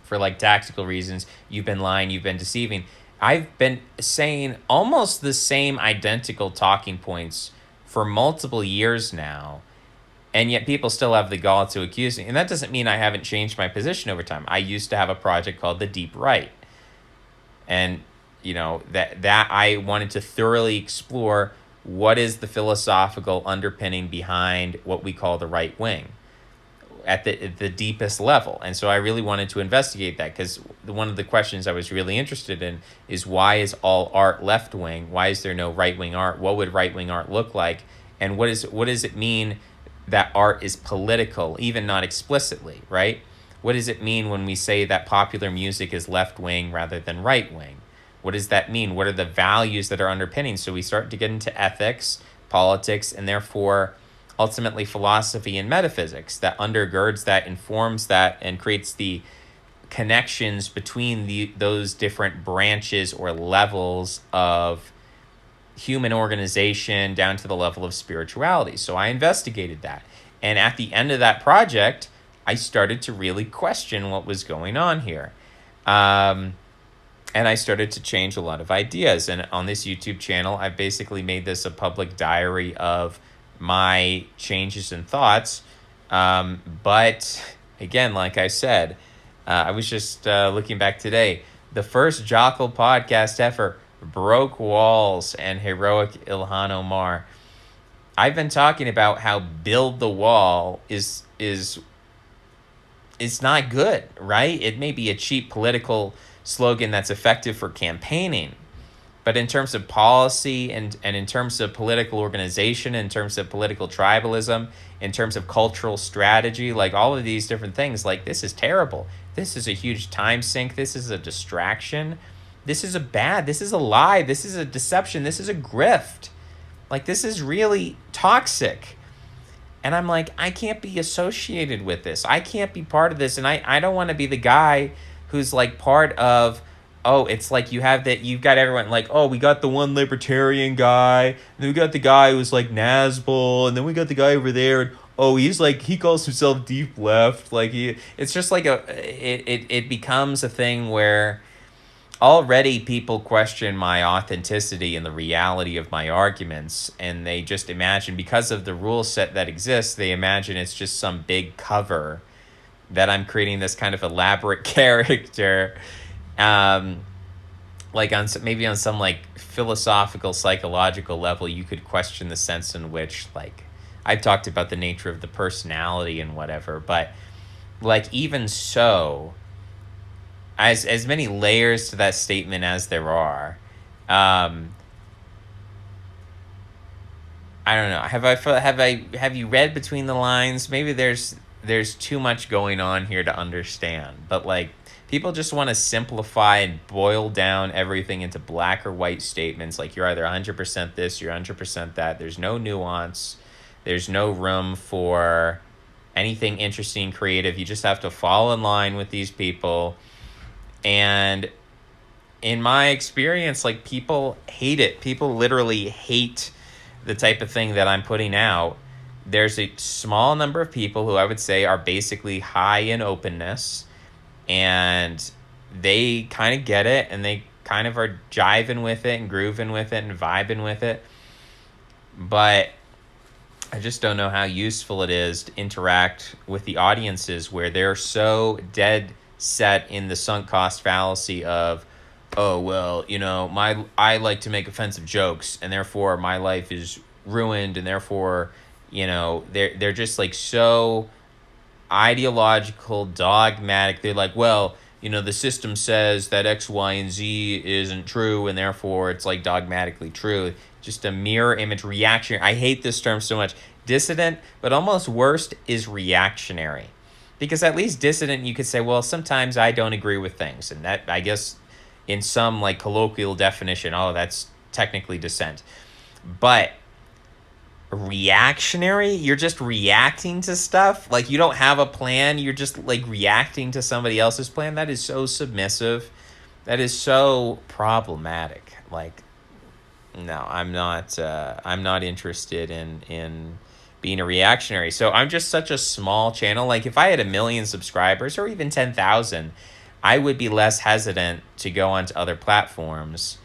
for like tactical reasons. You've been lying, you've been deceiving. I've been saying almost the same identical talking points for multiple years now, and yet people still have the gall to accuse me. And that doesn't mean I haven't changed my position over time. I used to have a project called The Deep Right. And, that I wanted to thoroughly explore what is the philosophical underpinning behind what we call the right wing at the deepest level. And so I really wanted to investigate that, because one of the questions I was really interested in is, why is all art left wing? Why is there no right wing art? What would right wing art look like? And what does it mean that art is political, even not explicitly, right? What does it mean when we say that popular music is left wing rather than right wing? What does that mean? What are the values that are underpinning? So we start to get into ethics, politics, and therefore ultimately philosophy and metaphysics that undergirds that, informs that, and creates the connections between those different branches or levels of human organization down to the level of spirituality. So I investigated that. And at the end of that project, I started to really question what was going on here. And I started to change a lot of ideas. And on this YouTube channel, I've basically made this a public diary of my changes and thoughts. But again, like I said, I was just looking back today. The first Jockle podcast ever broke walls and heroic Ilhan Omar. I've been talking about how build the wall is not good, right? It may be a cheap political slogan that's effective for campaigning, but in terms of policy and in terms of political organization, in terms of political tribalism, in terms of cultural strategy, like all of these different things, like, this is terrible. This is a huge time sink. This is a distraction. This is a lie. This is a deception. This is a grift. Like, this is really toxic. And I'm like, I can't be associated with this. I can't be part of this. And I don't want to be the guy who's like part of, oh, it's like you've got everyone like, oh, we got the one libertarian guy, and then we got the guy who's like Nazbol, and then we got the guy over there, and oh, he's like, he calls himself deep left. Like, it's just like it becomes a thing where already people question my authenticity and the reality of my arguments, and they just imagine, because of the rule set that exists, they imagine it's just some big cover that I'm creating this kind of elaborate character, like on some like philosophical, psychological level. You could question the sense in which, like, I've talked about the nature of the personality and whatever, but like, even so, as many layers to that statement as there are, I don't know. Have you read between the lines? Maybe there's there's too much going on here to understand. But like, people just want to simplify and boil down everything into black or white statements. Like, you're either 100% this, you're 100% that. There's no nuance. There's no room for anything interesting, creative. You just have to fall in line with these people. And in my experience, like, people hate it. People literally hate the type of thing that I'm putting out. There's a small number of people who I would say are basically high in openness, and they kind of get it, and they kind of are jiving with it and grooving with it and vibing with it. But I just don't know how useful it is to interact with the audiences where they're so dead set in the sunk cost fallacy of, oh, well, I like to make offensive jokes, and therefore my life is ruined, and therefore, they're just like so ideological, dogmatic. They're like, well, the system says that X, Y, and Z isn't true, and therefore it's like dogmatically true. Just a mirror image reactionary. I hate this term so much. Dissident, but almost worst is reactionary. Because at least dissident, you could say, well, sometimes I don't agree with things. And that, I guess, in some like colloquial definition, oh, that's technically dissent. But reactionary, you're just reacting to stuff. Like, you don't have a plan. You're just like reacting to somebody else's plan. That is so submissive. That is so problematic. Like, no, I'm not interested in being a reactionary. So I'm just such a small channel. Like, if I had 1 million subscribers or even 10,000, I would be less hesitant to go onto other platforms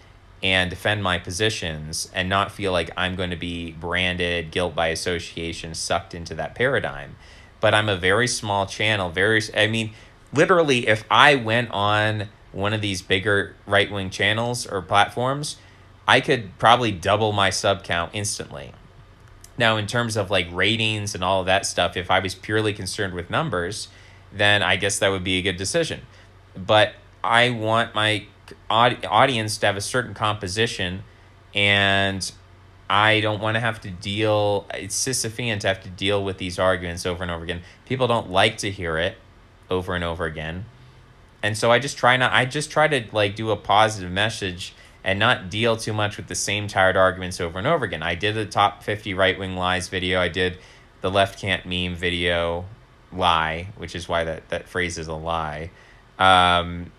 and defend my positions and not feel like I'm going to be branded, guilt by association, sucked into that paradigm. But I'm a very small channel. Literally, if I went on one of these bigger right-wing channels or platforms, I could probably double my sub count instantly. Now, in terms of like ratings and all of that stuff, if I was purely concerned with numbers, then I guess that would be a good decision. But I want my audience to have a certain composition, and I don't want to have to deal, it's Sisyphean to have to deal with these arguments over and over again. People don't like to hear it over and over again. And so I just try to like do a positive message and not deal too much with the same tired arguments over and over again. I did a top 50 right-wing lies video. I did the left can't meme video lie, which is why that phrase is a lie. And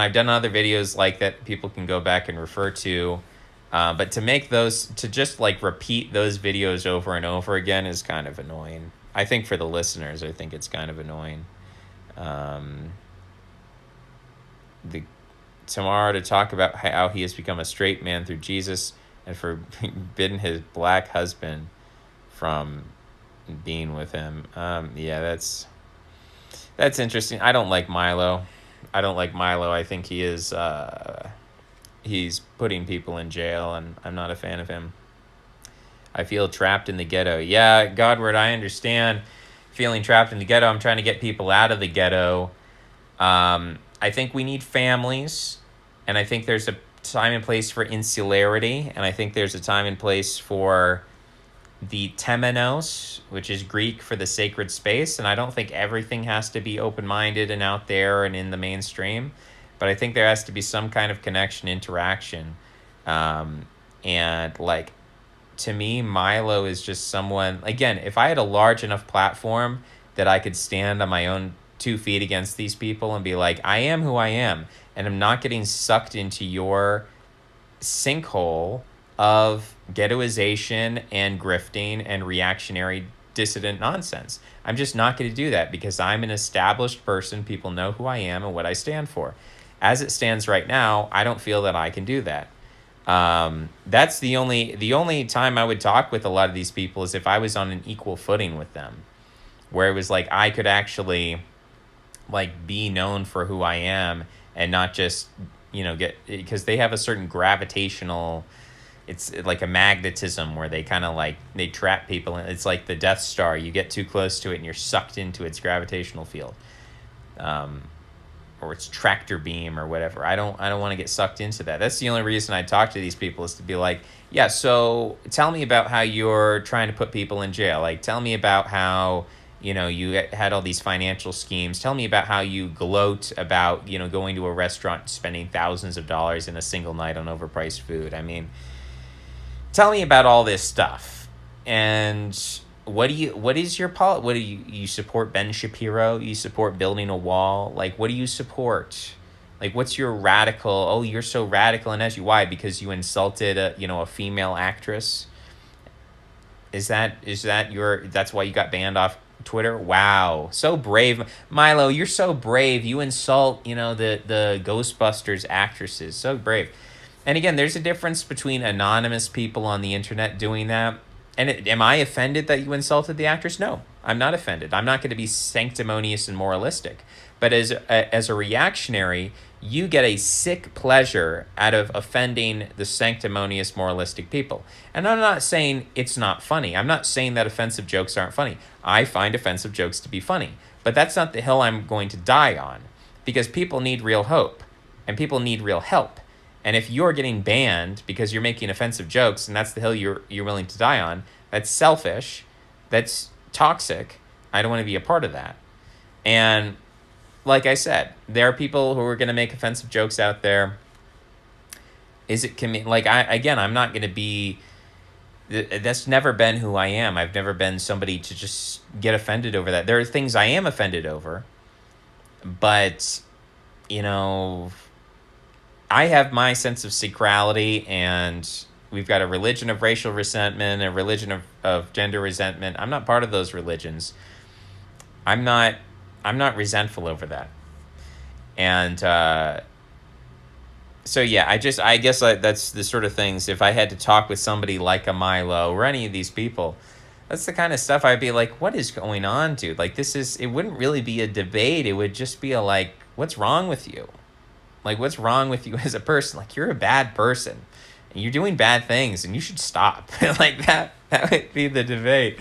I've done other videos like that people can go back and refer to. But to just like repeat those videos over and over again is kind of annoying. I think for the listeners, I think it's kind of annoying. Tomorrow to talk about how he has become a straight man through Jesus and forbidden his black husband from being with him. Yeah, that's interesting. I don't like Milo. I think he is he's putting people in jail, and I'm not a fan of him. I feel trapped in the ghetto. Yeah, Godward, I understand feeling trapped in the ghetto. I'm trying to get people out of the ghetto. I think we need families, and I think there's a time and place for insularity, and I think there's a time and place for the temenos, which is Greek for the sacred space, and I don't think everything has to be open-minded and out there and in the mainstream, but I think there has to be some kind of connection, interaction, and like, to me, Milo is just someone, again, if I had a large enough platform that I could stand on my own 2 feet against these people and be like, I am who I am, and I'm not getting sucked into your sinkhole of ghettoization and grifting and reactionary dissident nonsense. I'm just not going to do that because I'm an established person. People know who I am and what I stand for. As it stands right now, I don't feel that I can do that. That's the only time I would talk with a lot of these people is if I was on an equal footing with them, where it was like I could actually like be known for who I am and not just, because they have a certain gravitational, it's like a magnetism where they kind of like, they trap people. And it's like the Death Star. You get too close to it and you're sucked into its gravitational field. Or its tractor beam or whatever. I don't want to get sucked into that. That's the only reason I talk to these people is to be like, yeah, so tell me about how you're trying to put people in jail. Like, tell me about how You know, you had all these financial schemes. Tell me about how you gloat about, you know, going to a restaurant, spending thousands of dollars in a single night on overpriced food. I mean, tell me about all this stuff. And what is your what do you support Ben Shapiro? You support building a wall? Like, what do you support? Like, what's your radical, oh, you're so radical and as you, why? Because you insulted a female actress? Is that that's why you got banned off Twitter? Wow. So brave. Milo, you're so brave. You insult, the Ghostbusters actresses. So brave. And again, there's a difference between anonymous people on the internet doing that. And am I offended that you insulted the actress? No, I'm not offended. I'm not going to be sanctimonious and moralistic. But as a reactionary, you get a sick pleasure out of offending the sanctimonious, moralistic people. And I'm not saying it's not funny. I'm not saying that offensive jokes aren't funny. I find offensive jokes to be funny. But that's not the hill I'm going to die on, because people need real hope and people need real help. And if you're getting banned because you're making offensive jokes and that's the hill you're willing to die on, that's selfish, that's toxic. I don't want to be a part of that. And like I said, there are people who are going to make offensive jokes out there. I'm not going to be, that's never been who I am. I've never been somebody to just get offended over that. There are things I am offended over, but, I have my sense of sacrality, and we've got a religion of racial resentment, a religion of gender resentment. I'm not part of those religions. I'm not resentful over that. And so yeah, I guess that's the sort of things, if I had to talk with somebody like a Milo or any of these people, that's the kind of stuff I'd be like, what is going on, dude? Like, it wouldn't really be a debate. It would just be what's wrong with you? Like, what's wrong with you as a person? Like, you're a bad person and you're doing bad things and you should stop. Like that would be the debate.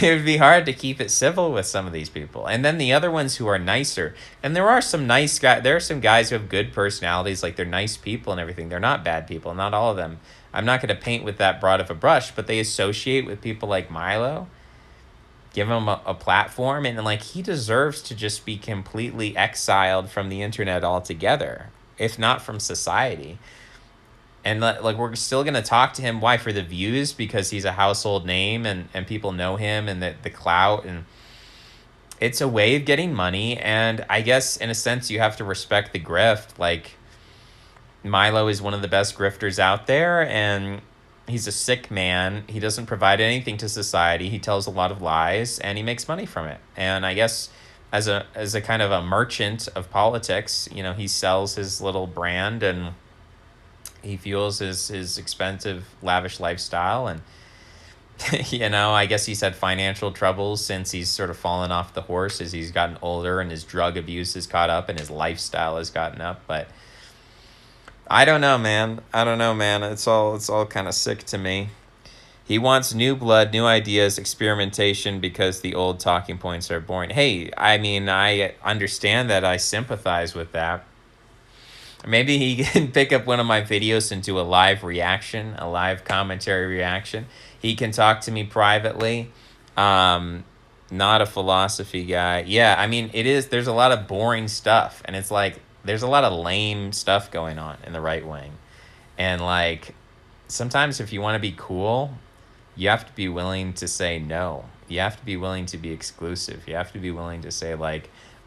It would be hard to keep it civil with some of these people. And then the other ones who are nicer, and there are some nice guys, there are some guys who have good personalities, like they're nice people and everything. They're not bad people, not all of them. I'm not going to paint with that broad of a brush, but they associate with people like Milo, give him a platform, and he deserves to just be completely exiled from the internet altogether, if not from society. And we're still going to talk to him. Why? For the views, because he's a household name and people know him, and the clout, and it's a way of getting money. And I guess in a sense you have to respect the grift. Like, Milo is one of the best grifters out there, and he's a sick man. He doesn't provide anything to society. He tells a lot of lies and he makes money from it. And I guess as a kind of a merchant of politics, he sells his little brand and he fuels his expensive, lavish lifestyle. And, I guess he's had financial troubles since he's sort of fallen off the horse as he's gotten older and his drug abuse has caught up and his lifestyle has gotten up. But I don't know, man. It's all kind of sick to me. He wants new blood, new ideas, experimentation, because the old talking points are boring. Hey, I mean, I understand that. I sympathize with that. Maybe he can pick up one of my videos and do a live reaction, a live commentary reaction. He can talk to me privately. Not a philosophy guy. Yeah, I mean, there's a lot of boring stuff, and it's there's a lot of lame stuff going on in the right wing. And sometimes if you want to be cool, you have to be willing to say no. You have to be willing to be exclusive. You have to be willing to say,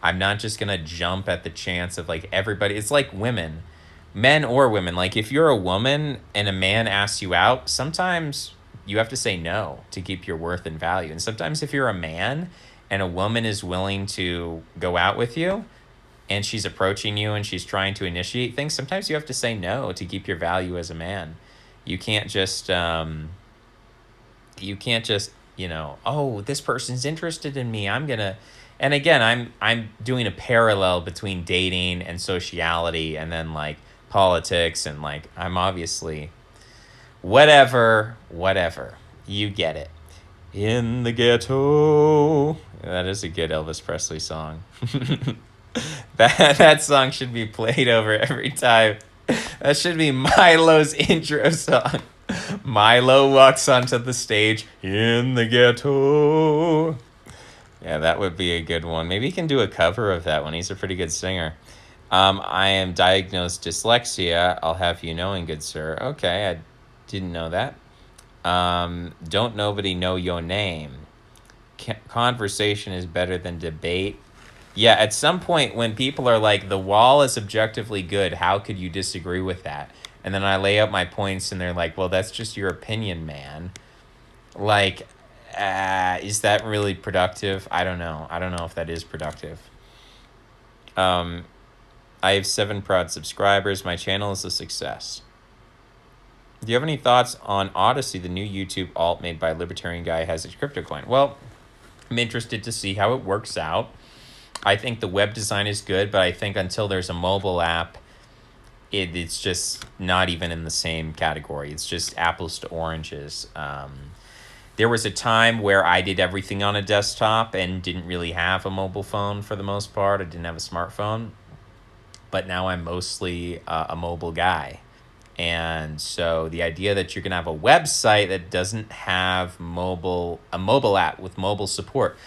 I'm not just going to jump at the chance of everybody. It's like women, men or women. If you're a woman and a man asks you out, sometimes you have to say no to keep your worth and value. And sometimes if you're a man and a woman is willing to go out with you, and she's approaching you and she's trying to initiate things, sometimes you have to say no to keep your value as a man. You can't just, oh, this person's interested in me, I'm gonna, and again, I'm doing a parallel between dating and sociality and then politics, and I'm obviously, whatever, you get it. In the ghetto. That is a good Elvis Presley song. That song should be played over every time. That should be Milo's intro song. Milo walks onto the stage in the ghetto. Yeah, that would be a good one. Maybe he can do a cover of that one. He's a pretty good singer. I am diagnosed dyslexia. I'll have you knowing, good sir. Okay, I didn't know that. Don't nobody know your name. Conversation is better than debate. Yeah, at some point when people are like, the wall is objectively good, how could you disagree with that? And then I lay out my points and they're like, well, that's just your opinion, man. Like, is that really productive? I don't know. I don't know if that is productive. I have 7 proud subscribers. My channel is a success. Do you have any thoughts on Odyssey, the new YouTube alt made by a libertarian guy who has a crypto coin? Well, I'm interested to see how it works out. I think the web design is good, but I think until there's a mobile app, it's just not even in the same category. It's just apples to oranges. There was a time where I did everything on a desktop and didn't really have a mobile phone for the most part. I didn't have a smartphone. But now I'm mostly a mobile guy. And so the idea that you're going to have a website that doesn't have a mobile app with mobile support,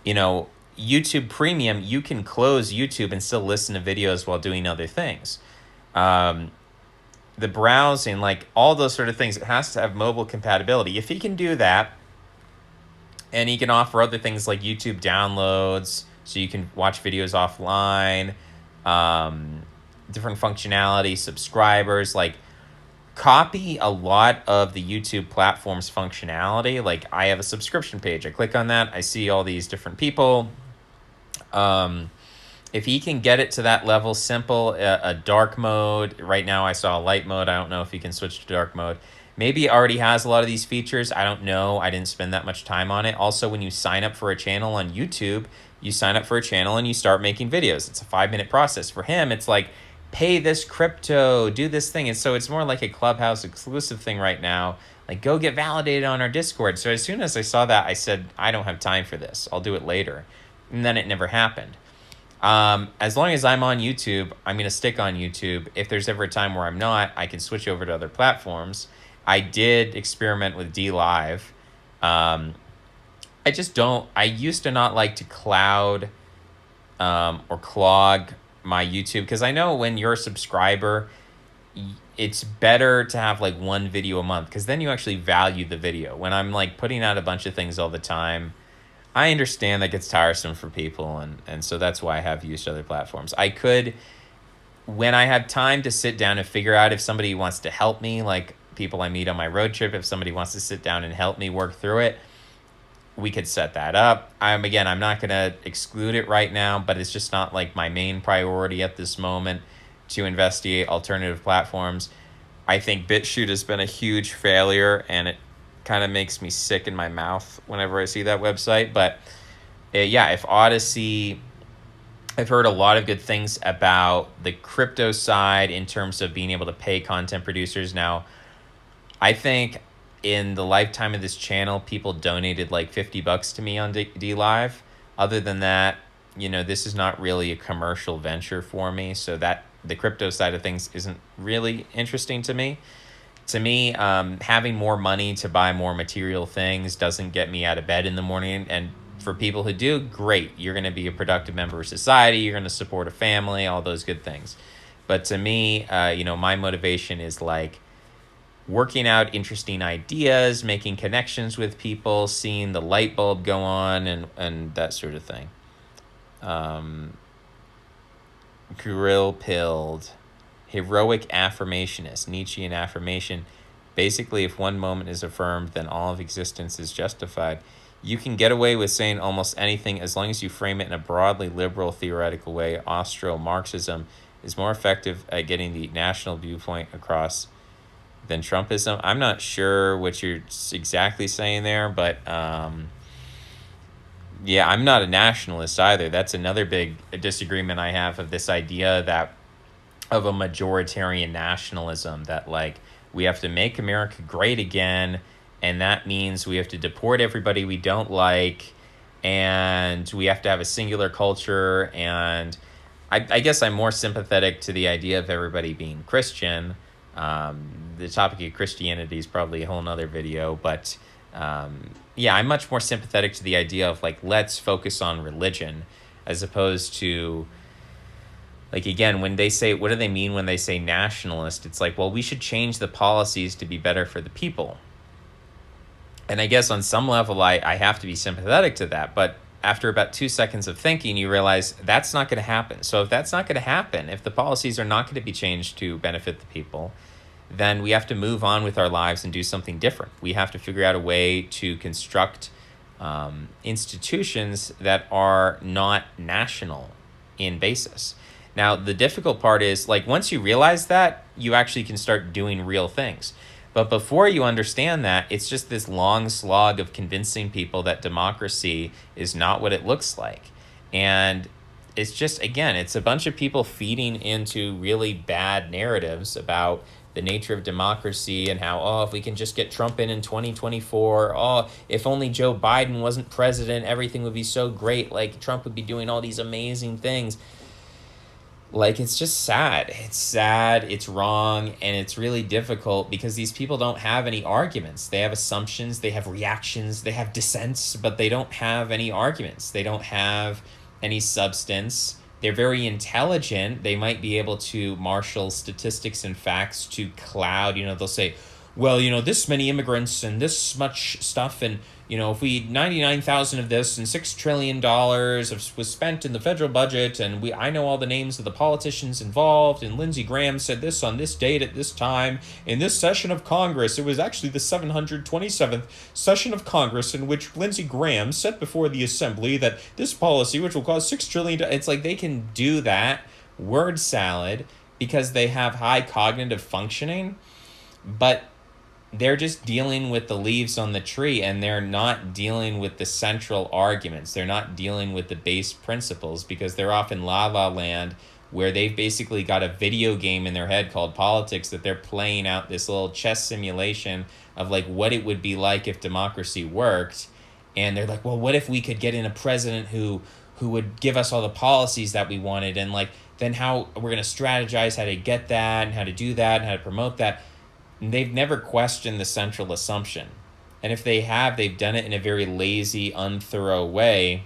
YouTube Premium, you can close YouTube and still listen to videos while doing other things. The browsing, like all those sort of things, it has to have mobile compatibility. If he can do that, and he can offer other things like YouTube downloads, so you can watch videos offline, different functionality, subscribers, like copy a lot of the YouTube platform's functionality. Like I have a subscription page. I click on that. I see all these different people. If he can get it to that level, simple, a dark mode. Right now I saw a light mode. I don't know if he can switch to dark mode. Maybe it already has a lot of these features. I don't know. I didn't spend that much time on it. Also, when you sign up for a channel on YouTube, you sign up for a channel and you start making videos. It's a 5-minute process. For him, it's like, pay this crypto, do this thing. And so it's more like a Clubhouse exclusive thing right now. Like, go get validated on our Discord. So as soon as I saw that, I said, I don't have time for this. I'll do it later. And then it never happened. As long as I'm on YouTube, I'm going to stick on YouTube. If there's ever a time where I'm not, I can switch over to other platforms. I did experiment with DLive. I used to not like to cloud or clog my YouTube, because I know when you're a subscriber, it's better to have like one video a month, because then you actually value the video. When I'm like putting out a bunch of things all the time, I understand that gets tiresome for people, and so that's why I have used other platforms. I could, when I have time to sit down and figure out if somebody wants to help me, like people I meet on my road trip, if somebody wants to sit down and help me work through it, we could set that up. I'm not going to exclude it right now, but it's just not like my main priority at this moment to investigate alternative platforms. I think BitChute has been a huge failure, and it kind of makes me sick in my mouth whenever I see that website. But if Odyssey, I've heard a lot of good things about the crypto side in terms of being able to pay content producers. Now, I think in the lifetime of this channel, people donated like $50 to me on DLive. Other than that, this is not really a commercial venture for me. So that the crypto side of things isn't really interesting to me. To me, having more money to buy more material things doesn't get me out of bed in the morning. And for people who do, great. You're going to be a productive member of society. You're going to support a family, all those good things. But to me, my motivation is like working out interesting ideas, making connections with people, seeing the light bulb go on, and that sort of thing. Grill pilled. Heroic affirmationist. Nietzschean affirmation. Basically, if one moment is affirmed, then all of existence is justified. You can get away with saying almost anything as long as you frame it in a broadly liberal theoretical way. Austro-Marxism is more effective at getting the national viewpoint across than Trumpism. I'm not sure what you're exactly saying there, but I'm not a nationalist either. That's another big disagreement I have of this idea of a majoritarian nationalism, that like we have to make America great again, and that means we have to deport everybody we don't like, and we have to have a singular culture. And I guess I'm more sympathetic to the idea of everybody being Christian. The topic of Christianity is probably a whole nother video, but Yeah, I'm much more sympathetic to the idea of like, let's focus on religion as opposed to, like, again, when they say, what do they mean when they say nationalist? It's like, well, we should change the policies to be better for the people. And I guess on some level, I have to be sympathetic to that. But after about 2 seconds of thinking, you realize that's not going to happen. So if that's not going to happen, if the policies are not going to be changed to benefit the people, then we have to move on with our lives and do something different. We have to figure out a way to construct institutions that are not national in basis. Now, the difficult part is, like, once you realize that, you actually can start doing real things. But before you understand that, it's just this long slog of convincing people that democracy is not what it looks like. And it's just, again, it's a bunch of people feeding into really bad narratives about the nature of democracy and how, oh, if we can just get Trump in 2024, oh, if only Joe Biden wasn't president, everything would be so great. Like, Trump would be doing all these amazing things. Like, it's just sad. It's sad, it's wrong, and it's really difficult because these people don't have any arguments. They have assumptions, they have reactions, they have dissents, but they don't have any arguments. They don't have any substance. They're very intelligent. They might be able to marshal statistics and facts to cloud, they'll say, well, this many immigrants and this much stuff, and if we 99,000 of this and $6 trillion was spent in the federal budget, and I know all the names of the politicians involved, and Lindsey Graham said this on this date at this time in this session of Congress. It was actually the 727th session of Congress in which Lindsey Graham said before the assembly that this policy, which will cost $6 trillion, it's like they can do that word salad because they have high cognitive functioning, but they're just dealing with the leaves on the tree, and they're not dealing with the central arguments. They're not dealing with the base principles because they're off in la la land where they've basically got a video game in their head called politics that they're playing out this little chess simulation of like what it would be like if democracy worked. And they're like, well, what if we could get in a president who would give us all the policies that we wanted, and like then how we're going to strategize how to get that and how to do that and how to promote that. They've never questioned the central assumption. And if they have, they've done it in a very lazy, unthorough way.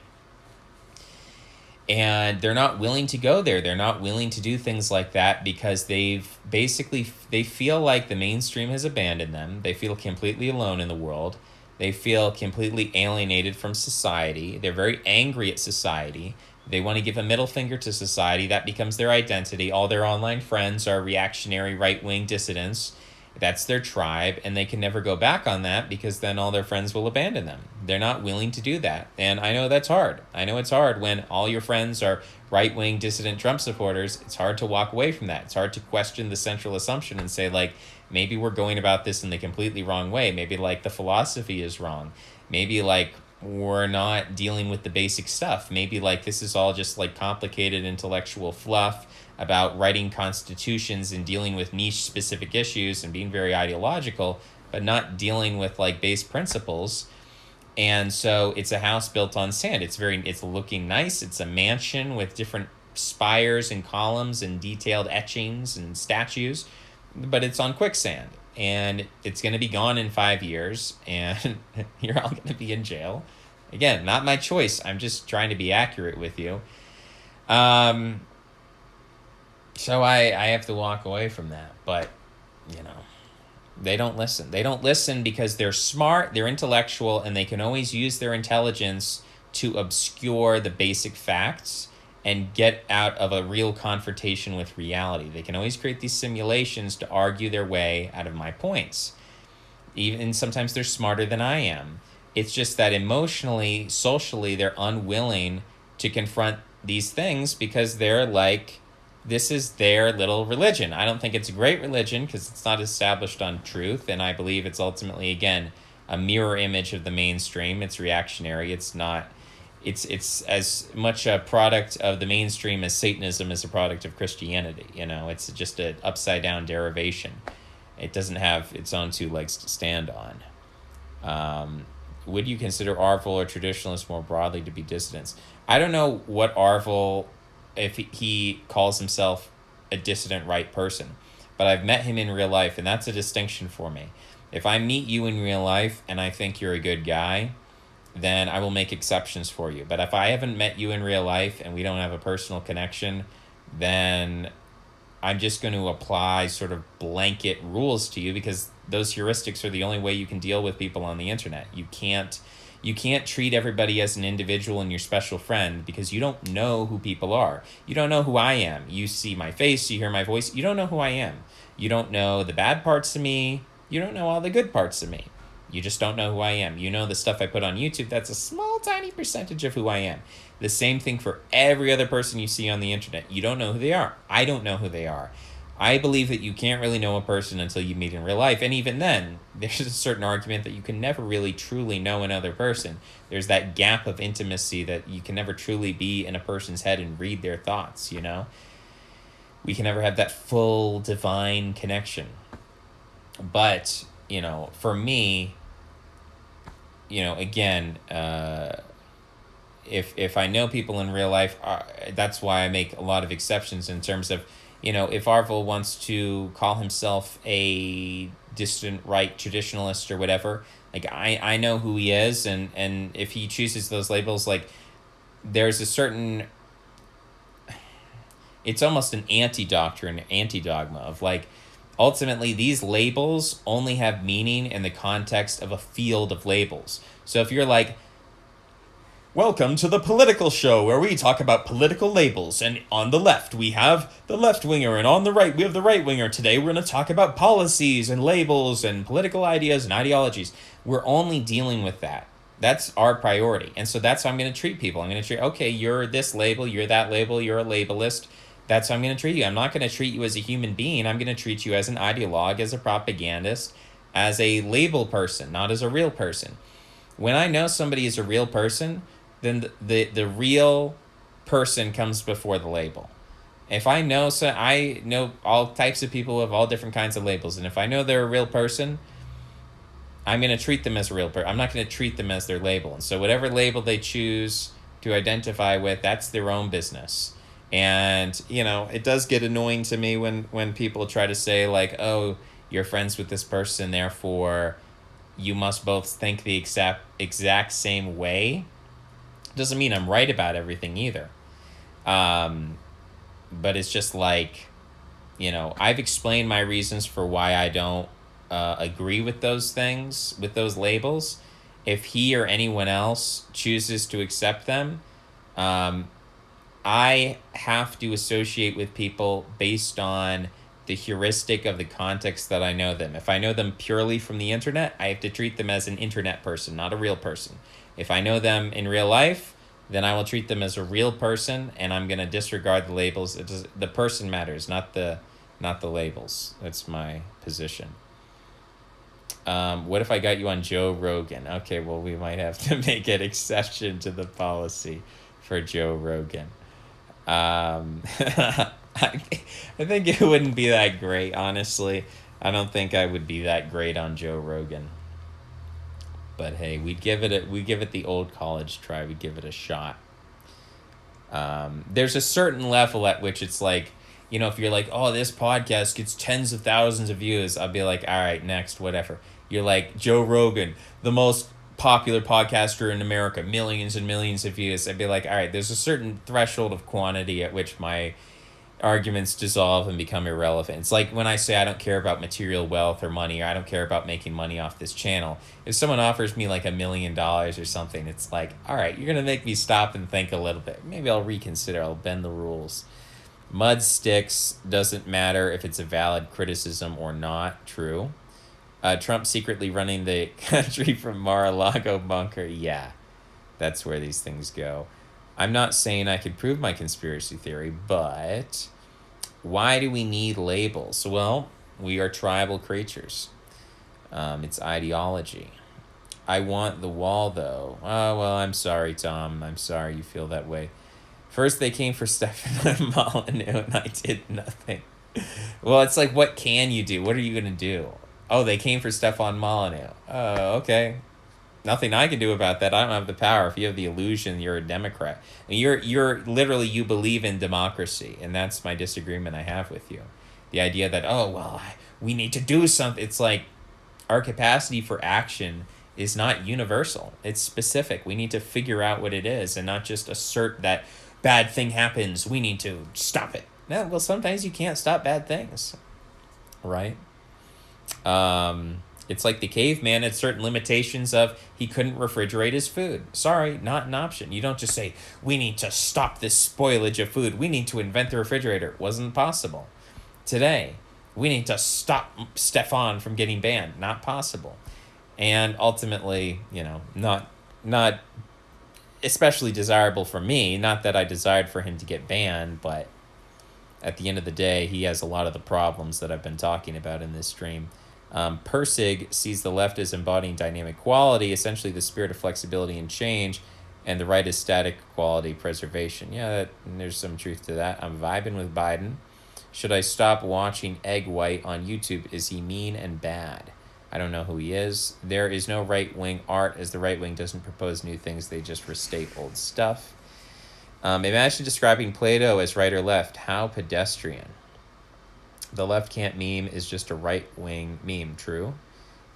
And they're not willing to go there. They're not willing to do things like that because they feel like the mainstream has abandoned them. They feel completely alone in the world. They feel completely alienated from society. They're very angry at society. They want to give a middle finger to society. That becomes their identity. All their online friends are reactionary right-wing dissidents. That's their tribe, and they can never go back on that because then all their friends will abandon them. They're not willing to do that. And I know that's hard. I know it's hard when all your friends are right-wing dissident Trump supporters. It's hard to walk away from that. It's hard to question the central assumption and say, like, maybe we're going about this in the completely wrong way. Maybe, like, the philosophy is wrong. Maybe, like, we're not dealing with the basic stuff. Maybe, like, this is all just, like, complicated intellectual fluff about writing constitutions and dealing with niche specific issues and being very ideological, but not dealing with like base principles. And so it's a house built on sand. It's looking nice. It's a mansion with different spires and columns and detailed etchings and statues, but it's on quicksand, and it's going to be gone in 5 years, and you're all going to be in jail. Again, not my choice. I'm just trying to be accurate with you. So I have to walk away from that, but, they don't listen. They don't listen because they're smart, they're intellectual, and they can always use their intelligence to obscure the basic facts and get out of a real confrontation with reality. They can always create these simulations to argue their way out of my points. Even sometimes they're smarter than I am. It's just that emotionally, socially, they're unwilling to confront these things because they're like, this is their little religion. I don't think it's a great religion because it's not established on truth, and I believe it's ultimately, again, a mirror image of the mainstream. It's reactionary. It's not. It's as much a product of the mainstream as Satanism is a product of Christianity. It's just an upside down derivation. It doesn't have its own two legs to stand on. Would you consider Arvil or traditionalists more broadly to be dissidents? I don't know what Arvil, if he calls himself a dissident right person, but I've met him in real life, and that's a distinction for me. If I meet you in real life and I think you're a good guy, then I will make exceptions for you. But if I haven't met you in real life and we don't have a personal connection, then I'm just going to apply sort of blanket rules to you, because those heuristics are the only way you can deal with people on the internet. You can't treat everybody as an individual and your special friend, because you don't know who people are. You don't know who I am. You see my face, you hear my voice. You don't know who I am. You don't know the bad parts of me. You don't know all the good parts of me. You just don't know who I am. You know the stuff I put on YouTube, that's a small, tiny percentage of who I am. The same thing for every other person you see on the internet. You don't know who they are. I don't know who they are. I believe that you can't really know a person until you meet in real life. And even then, there's a certain argument that you can never really truly know another person. There's that gap of intimacy that you can never truly be in a person's head and read their thoughts, you know? We can never have that full divine connection. But, for me, again, if I know people in real life, that's why I make a lot of exceptions in terms of, if Arvel wants to call himself a distant right traditionalist or whatever, like I know who he is, and if he chooses those labels, like there's a certain, it's almost an anti-doctrine, anti-dogma of like, ultimately, these labels only have meaning in the context of a field of labels. So if you're like, welcome to the political show where we talk about political labels, and on the left we have the left-winger, and on the right we have the right-winger. Today we're going to talk about policies and labels and political ideas and ideologies. We're only dealing with that. That's our priority. And so that's how I'm going to treat people. I'm going to treat, okay, you're this label, you're that label, you're a labelist. That's how I'm going to treat you. I'm not going to treat you as a human being. I'm going to treat you as an ideologue, as a propagandist, as a label person, not as a real person. When I know somebody is a real person, then the real person comes before the label. If I know all types of people with all different kinds of labels, and if I know they're a real person, I'm going to treat them as a real person. I'm not going to treat them as their label. And so whatever label they choose to identify with, that's their own business. And, it does get annoying to me when people try to say, like, oh, you're friends with this person, therefore you must both think the exact same way. Doesn't mean I'm right about everything either. But it's just like, I've explained my reasons for why I don't agree with those things, with those labels. If he or anyone else chooses to accept them, I have to associate with people based on the heuristic of the context that I know them. If I know them purely from the internet, I have to treat them as an internet person, not a real person. If I know them in real life, then I will treat them as a real person, and I'm going to disregard the labels. The person matters, not the labels. That's my position. What if I got you on Joe Rogan? Okay, well, we might have to make an exception to the policy for Joe Rogan. I think it wouldn't be that great, honestly. I don't think I would be that great on Joe Rogan. But hey, we'd give it the old college try. We'd give it a shot. There's a certain level at which it's like, if you're like, oh, this podcast gets tens of thousands of views, I'll be like, all right, next, whatever. You're like, Joe Rogan, the most popular podcaster in America, millions and millions of views. I'd be like, all right, there's a certain threshold of quantity at which my arguments dissolve and become irrelevant. It's like when I say I don't care about material wealth or money, or I don't care about making money off this channel. If someone offers me like $1 million or something, it's like, all right, you're going to make me stop and think a little bit. Maybe I'll reconsider. I'll bend the rules. Mud sticks, doesn't matter if it's a valid criticism or not. True. Trump secretly running the country from Mar-a-Lago bunker. Yeah, that's where these things go. I'm not saying I could prove my conspiracy theory, but why do we need labels? Well, we are tribal creatures. It's ideology. I want the wall, though. Oh, well, I'm sorry, Tom. I'm sorry you feel that way. First, they came for Stefan Molyneux, and I did nothing. Well, it's like, what can you do? What are you going to do? Oh, they came for Stefan Molyneux. Oh, okay. Nothing I can do about that. I don't have the power. If you have the illusion, you're a Democrat. And you're literally, you believe in democracy, and that's my disagreement I have with you. The idea that, oh, well, we need to do something. It's like, our capacity for action is not universal. It's specific. We need to figure out what it is and not just assert that bad thing happens, we need to stop it. No, well, sometimes you can't stop bad things, right? It's like the caveman had certain limitations of he couldn't refrigerate his food. Sorry, not an option. You don't just say, we need to stop this spoilage of food. We need to invent the refrigerator. It wasn't possible. Today, we need to stop Stefan from getting banned. Not possible. And ultimately, not especially desirable for me. Not that I desired for him to get banned, but at the end of the day, he has a lot of the problems that I've been talking about in this stream. Persig sees the left as embodying dynamic quality, essentially the spirit of flexibility and change, and the right is static quality preservation. Yeah, there's some truth to that. I'm vibing with Biden. Should I stop watching Egg White on YouTube? Is he mean and bad? I don't know who he is. There is no right-wing art, as the right wing doesn't propose new things. They just restate old stuff. Imagine describing Plato as right or left. How pedestrian. The left can't meme is just a right-wing meme, true?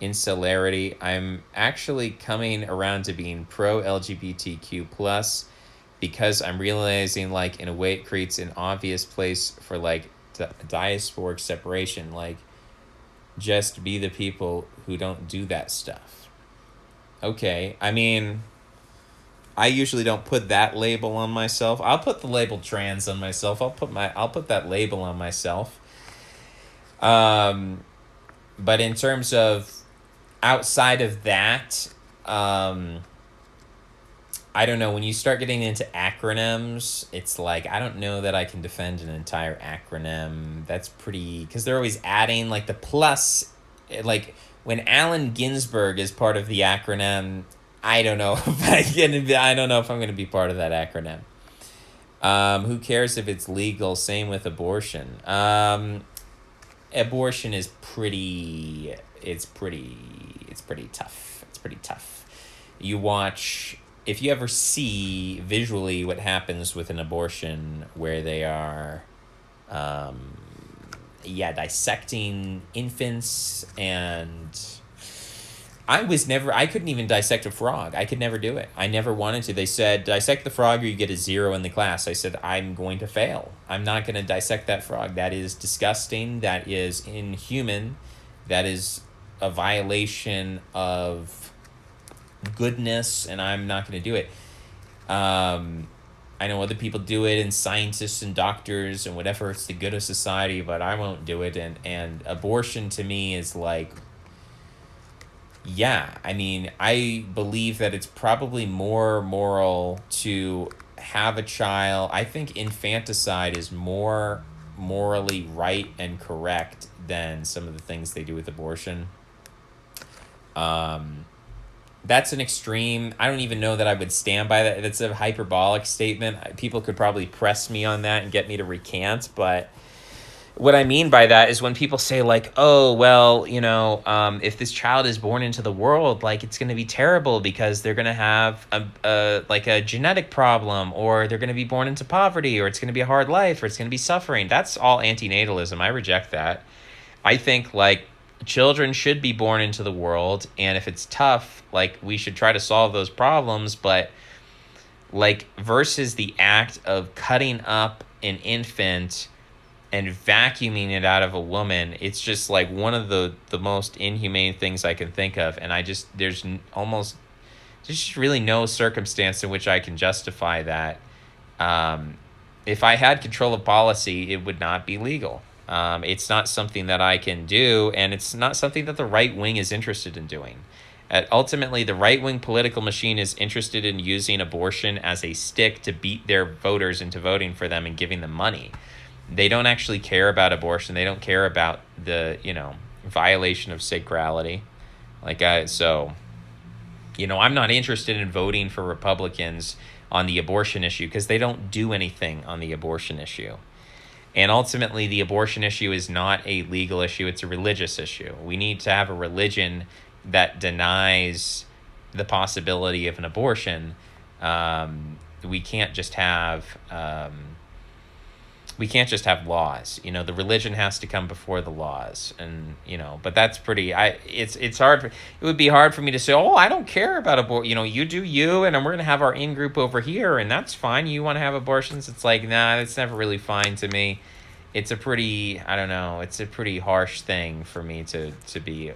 Insularity. I'm actually coming around to being pro-LGBTQ+, because I'm realizing, like, in a way it creates an obvious place for, like, diasporic separation. Like, just be the people who don't do that stuff. Okay, I mean, I usually don't put that label on myself. I'll put the label trans on myself. I'll put that label on myself. But in terms of outside of that, I don't know, when you start getting into acronyms, it's like, I don't know that I can defend an entire acronym. That's pretty, because they're always adding like the plus, like when Allen Ginsberg is part of the acronym, I don't know if I'm going to be part of that acronym. Who cares if it's legal? Same with abortion. Abortion is pretty tough. It's pretty tough. You watch, if you ever see visually what happens with an abortion where they are, dissecting infants, and I couldn't even dissect a frog. I could never do it. I never wanted to. They said, dissect the frog or you get a 0 in the class. I said, I'm going to fail. I'm not going to dissect that frog. That is disgusting. That is inhuman. That is a violation of goodness, and I'm not going to do it. I know other people do it, and scientists and doctors and whatever. It's the good of society, but I won't do it. And abortion to me is like, yeah, I mean, I believe that it's probably more moral to have a child. I think infanticide is more morally right and correct than some of the things they do with abortion. That's an extreme. I don't even know that I would stand by that. That's a hyperbolic statement. People could probably press me on that and get me to recant, but what I mean by that is when people say like, oh, well, if this child is born into the world, like it's going to be terrible because they're going to have a genetic problem, or they're going to be born into poverty, or it's going to be a hard life, or it's going to be suffering. That's all antinatalism. I reject that. I think like children should be born into the world, and if it's tough, like we should try to solve those problems, but like versus the act of cutting up an infant and vacuuming it out of a woman, it's just like one of the most inhumane things I can think of. And there's just really no circumstance in which I can justify that. If I had control of policy, it would not be legal. It's not something that I can do, and it's not something that the right wing is interested in doing. Ultimately, the right-wing political machine is interested in using abortion as a stick to beat their voters into voting for them and giving them money. They don't actually care about abortion. They don't care about the, violation of sacrality. I'm not interested in voting for Republicans on the abortion issue because they don't do anything on the abortion issue. And ultimately, the abortion issue is not a legal issue. It's a religious issue. We need to have a religion that denies the possibility of an abortion. We can't just have we can't just have laws. You know, the religion has to come before the laws, and you know, but that's pretty. It's hard. It would be hard for me to say, oh, I don't care about abortion. You know, you do you, and we're gonna have our in group over here, and that's fine. You want to have abortions? It's like, nah, it's never really fine to me. It's a pretty, I don't know. It's a pretty harsh thing for me to be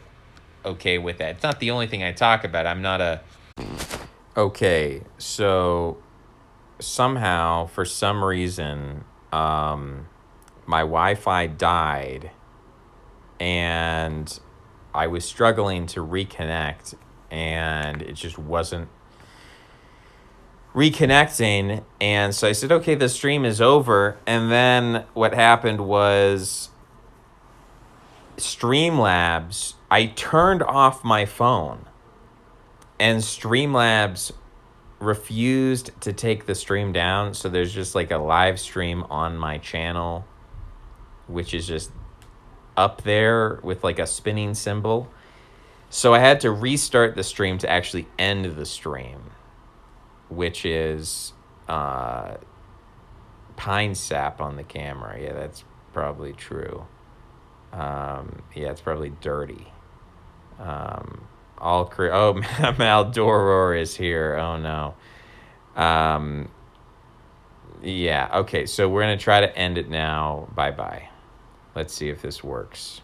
okay with that. It's not the only thing I talk about. I'm not a. Okay, so somehow, for some reason, my Wi-Fi died, and I was struggling to reconnect, and it just wasn't reconnecting. And so I said, okay, the stream is over. And then what happened was Streamlabs, I turned off my phone, and Streamlabs refused to take the stream down. So there's just like a live stream on my channel, which is just up there with like a spinning symbol. So I had to restart the stream to actually end the stream, which is pine sap on the camera. Yeah, that's probably true. Yeah, it's probably dirty. Maldoror is here. Oh no. Yeah, okay, so we're gonna try to end it now. Bye-bye. Let's see if this works.